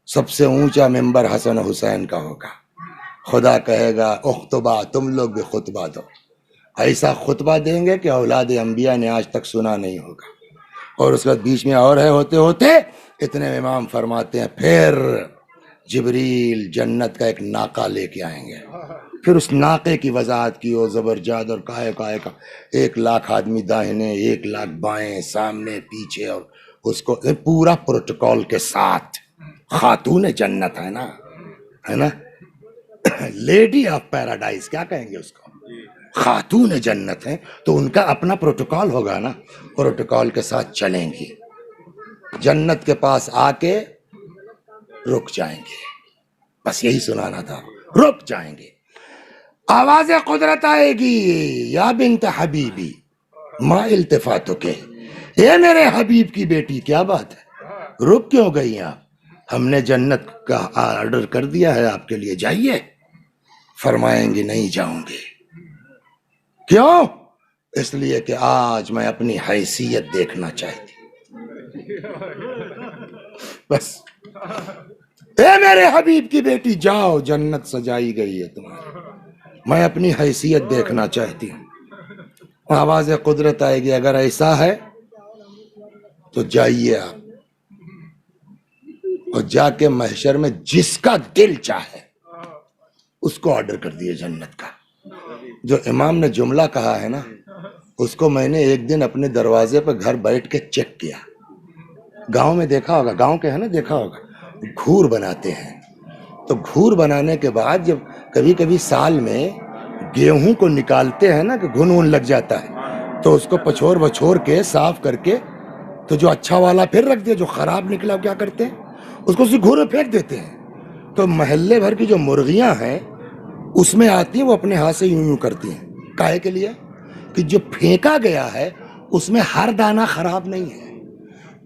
سب سے اونچا ممبر حسن و حسین کا ہوگا۔ خدا کہے گا اخطبہ، تم لوگ بھی خطبہ دو، ایسا خطبہ دیں گے کہ اولاد انبیاء نے آج تک سنا نہیں ہوگا۔ اور اس کے بعد بیچ میں اور ہے، ہوتے ہوتے اتنے امام فرماتے ہیں پھر جبریل جنت کا ایک ناقہ لے کے آئیں گے، پھر اس ناقے کی وضاحت کی، وہ زبرجد اور کاہے کا 1,00,000 آدمی داہنے، 1,00,000 بائیں، سامنے پیچھے، اور اس کو پورا پروٹوکول کے ساتھ۔ خاتون جنت ہے نا، ہے نا، لیڈی آف پیراڈائز کیا کہیں گے اس کو، خاتون جنت ہیں تو ان کا اپنا پروٹوکول ہوگا نا، پروٹوکول کے ساتھ چلیں گی، جنت کے پاس آ کے رک جائیں گے، بس یہی سنانا تھا، رک جائیں گے۔ آواز قدرت آئے گی یا بنت حبیبی ما التفاتو کے، اے میرے حبیب کی بیٹی کیا بات ہے، رک کیوں گئی آپ، ہم نے جنت کا آرڈر کر دیا ہے آپ کے لیے، جائیے۔ فرمائیں گے نہیں جاؤں گے، کیوں؟ اس لیے کہ آج میں اپنی حیثیت دیکھنا چاہتی، بس اے میرے حبیب کی بیٹی جاؤ، جنت سجائی گئی ہے تمہاری، میں اپنی حیثیت دیکھنا چاہتی ہوں۔ آواز قدرت آئے گی، اگر ایسا ہے تو جائیے آپ، اور جا کے محشر میں جس کا دل چاہے اس کو آرڈر کر دیے جنت کا، جو امام نے جملہ کہا ہے نا، اس کو میں نے ایک دن اپنے دروازے پہ گھر بیٹھ کے چیک کیا. گاؤں میں دیکھا ہوگا، گاؤں کے ہے نا، دیکھا ہوگا گھور بناتے ہیں. تو گھور بنانے کے بعد جب کبھی کبھی سال میں گیہوں کو نکالتے ہیں نا کہ گھن وون لگ جاتا ہے، تو اس کو پچھور وچھور کے صاف کر کے تو جو اچھا والا پھر رکھ دیا، جو خراب نکلا کیا کرتے ہیں، اس کو اسی گھور میں پھینک دیتے ہیں. تو محلے بھر کی جو مرغیاں ہیں اس میں آتی ہیں، وہ اپنے ہاتھ سے یوں یوں کرتی ہیں. کاہے کے لیے؟ کہ جو پھینکا گیا ہے اس میں ہر دانہ خراب نہیں ہے.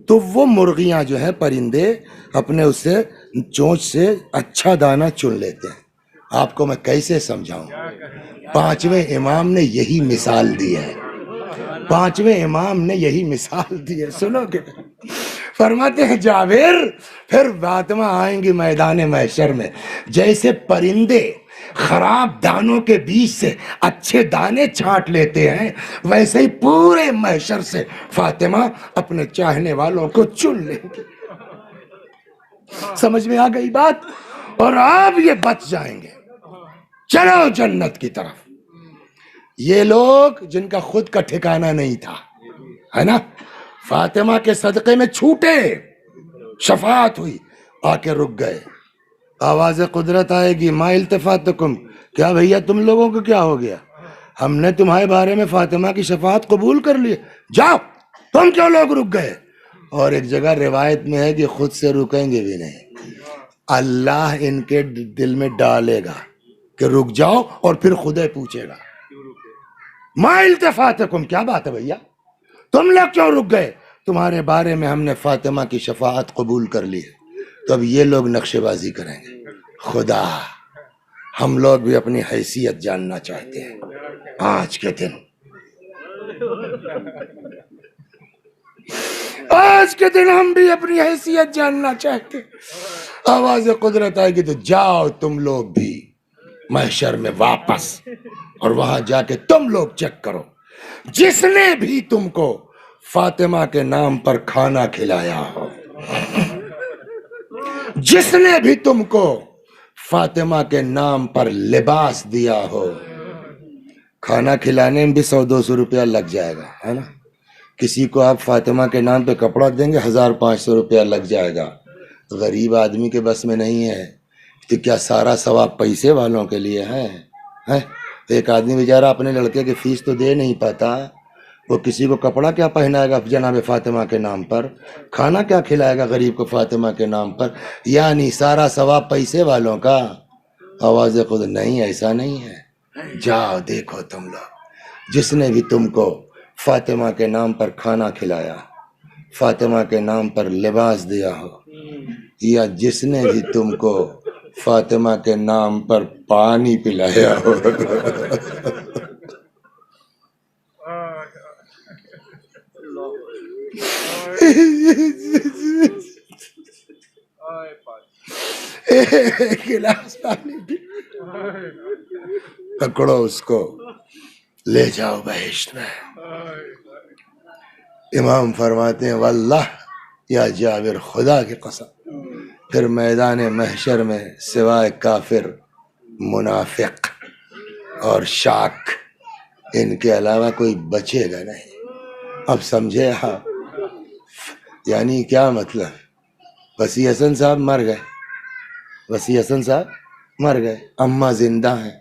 تو وہ مرغیاں جو ہیں، پرندے اپنے اس سے چونچ سے اچھا دانہ چن لیتے ہیں. آپ کو میں کیسے سمجھاؤں؟ پانچویں امام نے یہی مثال دی ہے. پانچویں امام نے یہی مثال دی ہے. سنو کہ فرماتے ہیں جابر، پھر فاطمہ آئیں گی میدان محشر میں، جیسے پرندے خراب دانوں کے بیچ سے اچھے دانے چھانٹ لیتے ہیں، ویسے ہی پورے محشر سے فاطمہ اپنے چاہنے والوں کو چن لیں گے. سمجھ میں آ گئی بات؟ اور آپ یہ بچ جائیں گے. چلو جنت کی طرف. یہ لوگ جن کا خود کا ٹھکانہ نہیں تھا، ہے نا، فاطمہ کے صدقے میں چھوٹے، شفاعت ہوئی، آ کے رک گئے. آواز قدرت آئے گی، ما التفاتکم، کیا بھیا تم لوگوں کو کیا ہو گیا؟ ہم نے تمہارے بارے میں فاطمہ کی شفاعت قبول کر لی، جاؤ، تم کیوں لوگ رک گئے؟ اور ایک جگہ روایت میں ہے کہ خود سے رکیں گے بھی نہیں، اللہ ان کے دل میں ڈالے گا کہ رک جاؤ، اور پھر خدا پوچھے گا ما التفاتکم، کیا بات ہے بھیا تم لوگ کیوں رک گئے؟ تمہارے بارے میں ہم نے فاطمہ کی شفاعت قبول کر لی ہے. تو اب یہ لوگ نقشے بازی کریں گے. خدا، ہم لوگ بھی اپنی حیثیت جاننا چاہتے ہیں. آج کے دن ہم بھی اپنی حیثیت جاننا چاہتے ہیں. آواز قدرت آئے گی تو جاؤ تم لوگ بھی محشر میں واپس، اور وہاں جا کے تم لوگ چیک کرو، جس نے بھی تم کو فاطمہ کے نام پر کھانا کھلایا ہو، جس نے بھی تم کو فاطمہ کے نام پر لباس دیا ہو. کھانا کھلانے میں بھی 100-200 روپیہ لگ جائے گا، ہے نا. کسی کو آپ فاطمہ کے نام پہ کپڑا دیں گے 1000-500 روپیہ لگ جائے گا. غریب آدمی کے بس میں نہیں ہے. تو کیا سارا ثواب پیسے والوں کے لیے ہے؟ ایک آدمی بیچارہ اپنے لڑکے کی فیس تو دے نہیں پاتا، وہ کسی کو کپڑا کیا پہنائے گا جناب فاطمہ کے نام پر؟ کھانا کیا کھلائے گا غریب کو فاطمہ کے نام پر؟ یعنی سارا ثواب پیسے والوں کا. آواز خود نہیں، ایسا نہیں ہے. جاؤ دیکھو تم لوگ، جس نے بھی تم کو فاطمہ کے نام پر کھانا کھلایا، فاطمہ کے نام پر لباس دیا ہو، یا جس نے بھی تم کو فاطمہ کے نام پر پانی پلایا ہو. ایک گلاس پانی پکڑو، اس کو لے جاؤ بہشت میں. امام فرماتے ہیں واللہ یا جابر، خدا کی قسم، پھر میدان محشر میں سوائے کافر، منافق اور شاک، ان کے علاوہ کوئی بچے گا نہیں. اب سمجھے آپ؟ یعنی کیا مطلب؟ وسیع حسن صاحب مر گئے، وسیع حسن صاحب مر گئے، اماں زندہ ہیں،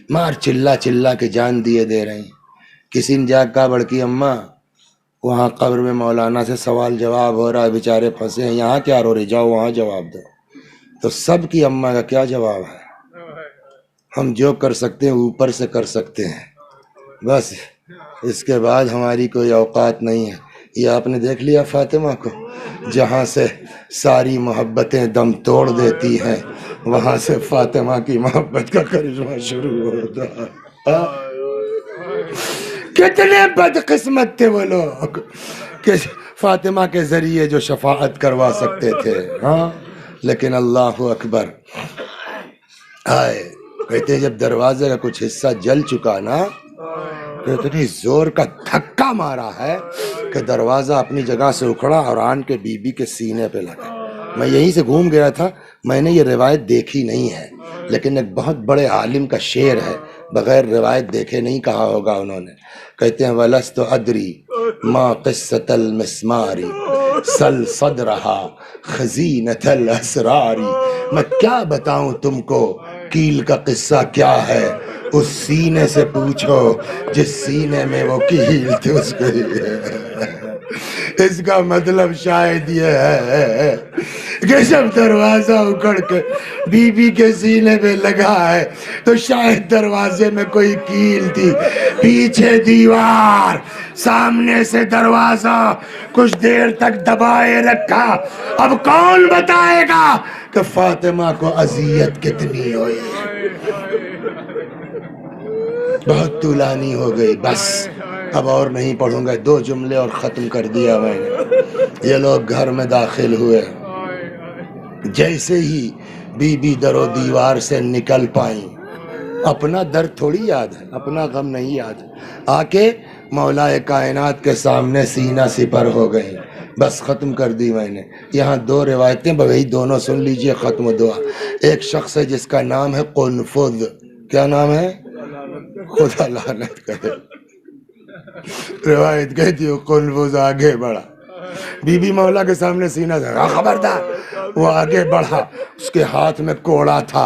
مار چلا چلا کے جان دیے دے رہے ہیں. کسی نے جا کہا بڑکی اماں وہاں قبر میں مولانا سے سوال جواب ہو رہا ہے، بیچارے پھنسے ہیں، یہاں کیا رو رہے، جاؤ وہاں جواب دو. تو سب کی اماں کا کیا جواب ہے؟ ہم جو کر سکتے ہیں اوپر سے کر سکتے ہیں، بس اس کے بعد ہماری کوئی اوقات نہیں ہے. یہ آپ نے دیکھ لیا فاطمہ کو، جہاں سے ساری محبتیں دم توڑ دیتی ہیں، وہاں سے فاطمہ کی محبت کا کرشمہ شروع ہوتا. کتنے بدقسمت تھے وہ لوگ کہ فاطمہ کے ذریعے جو شفاعت کروا سکتے تھے. ہاں لیکن اللہ اکبر. آئے کہتے جب دروازے کا کچھ حصہ جل چکا نا، تو اتنی زور کا دھکا مارا ہے کہ دروازہ اپنی جگہ سے اکھڑا اور آن کے بی بی کے سینے پہ لگا. میں یہیں سے گھوم گیا تھا، میں نے یہ روایت دیکھی نہیں ہے، لیکن ایک بہت بڑے عالم کا شعر ہے، بغیر روایت دیکھے نہیں کہا ہوگا انہوں نے. کہتے ہیں وَلَسْتُ أَدْرِي مَا قِصَّةَ الْمِسْمَارِ سَلْ صَدْرَهَا خَزِينَةَ الْأَسْرَارِ. میں کیا بتاؤں تم کو کیل کا قصہ کیا ہے، اس سینے سے پوچھو جس سینے میں وہ کیل تھی اس کو ہی ہے. اس کا مطلب شاید یہ ہے کہ جب دروازہ اکھڑ کے بی بی کے سینے میں لگا ہے تو شاید دروازے میں کوئی کیل تھی، پیچھے دیوار، سامنے سے دروازہ، کچھ دیر تک دبائے رکھا. اب کون بتائے گا کہ فاطمہ کو اذیت کتنی ہوئی. بہت طولانی ہو گئی، بس اب اور نہیں پڑھوں گا. 2 جملے اور ختم کر دیا میں نے. یہ لوگ گھر میں داخل ہوئے، جیسے ہی بی بی در و دیوار سے نکل پائیں، اپنا درد تھوڑی یاد ہے، اپنا غم نہیں یاد، آ کے مولا کائنات کے سامنے سینہ سپر ہو گئیں. بس ختم کر دی میں نے. یہاں 2 روایتیں وہی دونوں سن لیجئے، ختم دعا. ایک شخص ہے جس کا نام ہے قنفذ. کیا نام ہے؟ خدا لعنت کرے. روایت کہتی ہے قنفذ آگے بڑھا، بی بی مولا کے سامنے سینہ سے خبردار. وہ آگے بڑھا، اس کے ہاتھ میں کوڑا تھا،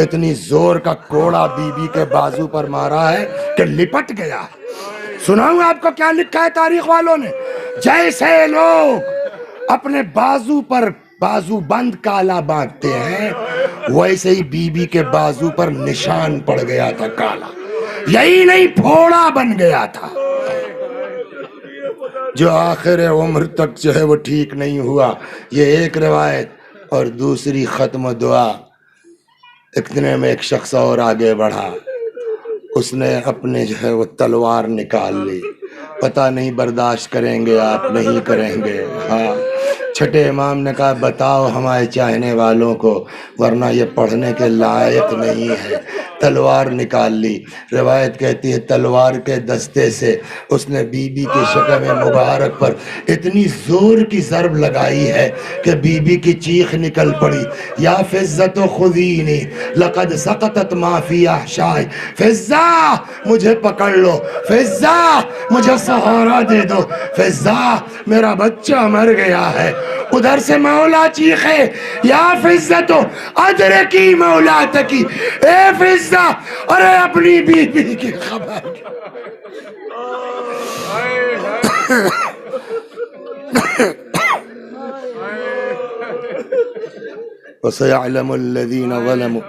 اتنی زور کا کوڑا بی بی کے بازو پر مارا ہے کہ لپٹ گیا. سناؤں آپ کو کیا لکھا ہے تاریخ والوں نے؟ جیسے لوگ اپنے بازو پر بازو بند کالا باندھتے ہیں، ویسے ہی بی بی کے بازو پر نشان پڑ گیا تھا کالا. یہی نہیں، پھوڑا بن گیا تھا، جو آخر عمر تک جو ہے وہ ٹھیک نہیں ہوا. یہ ایک روایت. اور دوسری ختم دعا. اتنے میں ایک شخص اور آگے بڑھا، اس نے اپنے جو ہے وہ تلوار نکال لی. پتہ نہیں برداشت کریں گے آپ نہیں کریں گے. ہاں، چھٹے امام نے کہا بتاؤ ہمارے چاہنے والوں کو، ورنہ یہ پڑھنے کے لائق نہیں ہے. تلوار نکال لی. روایت کہتی ہے تلوار کے دستے سے اس نے بی بی کی شکم مبارک پر اتنی زور کی ضرب لگائی ہے کہ بی بی کی چیخ نکل پڑی. یا فزت خذینی لقد سقطت ما فی احشائی. فزا مجھے پکڑ لو، فزا مجھے سہارا دے دو، فزا میرا بچہ مر گیا ہے. ادھر سے مولا چیخے یا فزتو ادرکی مولا تکی. اے فزا، ارے اپنی بی بی کی خبر. وَسَيَعْلَمُ الَّذِينَ ظَلَمُوا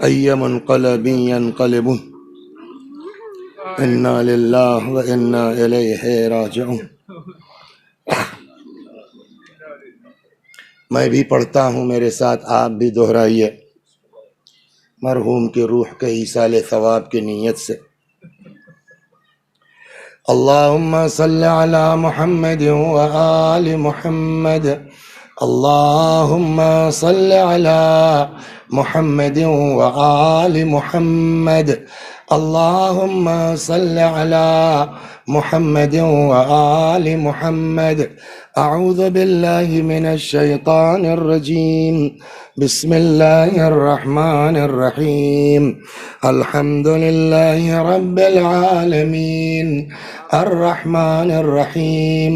أَيَّ مُنْقَلَبٍ يَنْقَلِبُونَ إِنَّا لِلَّهِ وَإِنَّا إِلَيْهِ رَاجِعُونَ. میں بھی پڑھتا ہوں، میرے ساتھ آپ بھی دہرائیے، مرحوم کی روح کے ایصال ثواب کی نیت سے. اللہم صل علی محمد وآل محمد. اللہم صل علی محمد وآل محمد. اللہم صل علی محمد وآل محمد. اعوذ باللہ من الشیطان الرجیم. بسم اللہ الرحمن الرحیم. الحمد للہ رب العالمین الرحمن الرحیم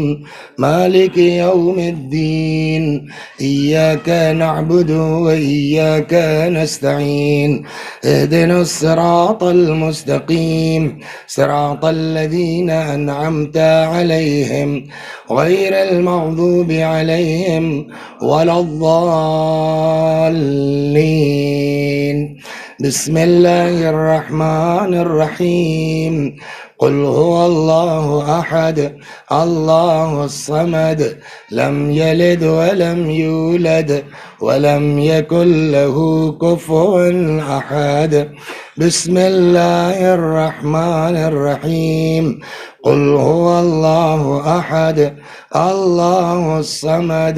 مالک یوم الدین. ایاک نعبد وإیاک نستعین. اہدنا الصراط المستقیم صراط الذین انعمت علیہم غیر المغضوب علیہم ولا الضالین. بسم اللہ الرحمن الرحیم. قل هو اللہ احد اللہ الصمد لم یلد ولم یولد ولم یکن له کفوا احد. بسم الله الرحمن الرحيم قل هو الله أحد الله الصمد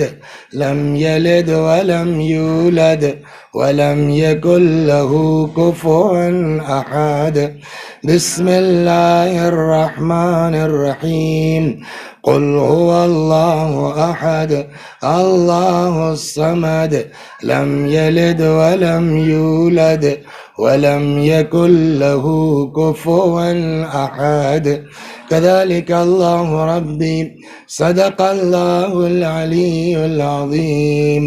لم يلد ولم يولد ولم يكن له كفوا أحد بسم الله الرحمن الرحيم قل هو الله أحد الله الصمد لم يلد ولم يولد ولم يكن له كفوا أحد كذلك الله ربي صدق الله العلي العظيم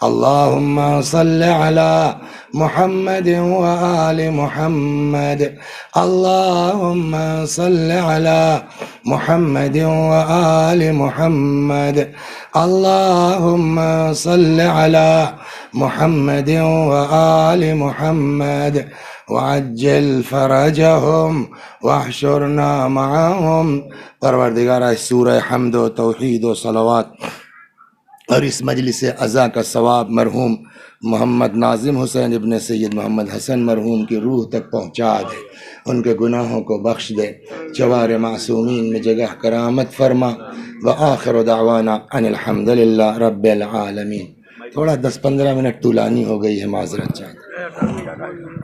اللهم صل على محمد وآل محمد اللهم صل على محمد وآل محمد اللهم صل على محمد وآل محمد وعجل فرجهم واحشرنا معهم. پروردگارہ سورہ حمد و توحید و صلوات اور اس مجلس عزا کا ثواب مرحوم محمد ناظم حسین ابن سید محمد حسن مرحوم کی روح تک پہنچا دے، ان کے گناہوں کو بخش دے، جوار معصومین میں جگہ کرامت فرما. وآخر دعوانا ان الحمدللہ رب العالمین. تھوڑا 10-15 منٹ طولانی ہو گئی ہے، معذرت چاہتے ہیں.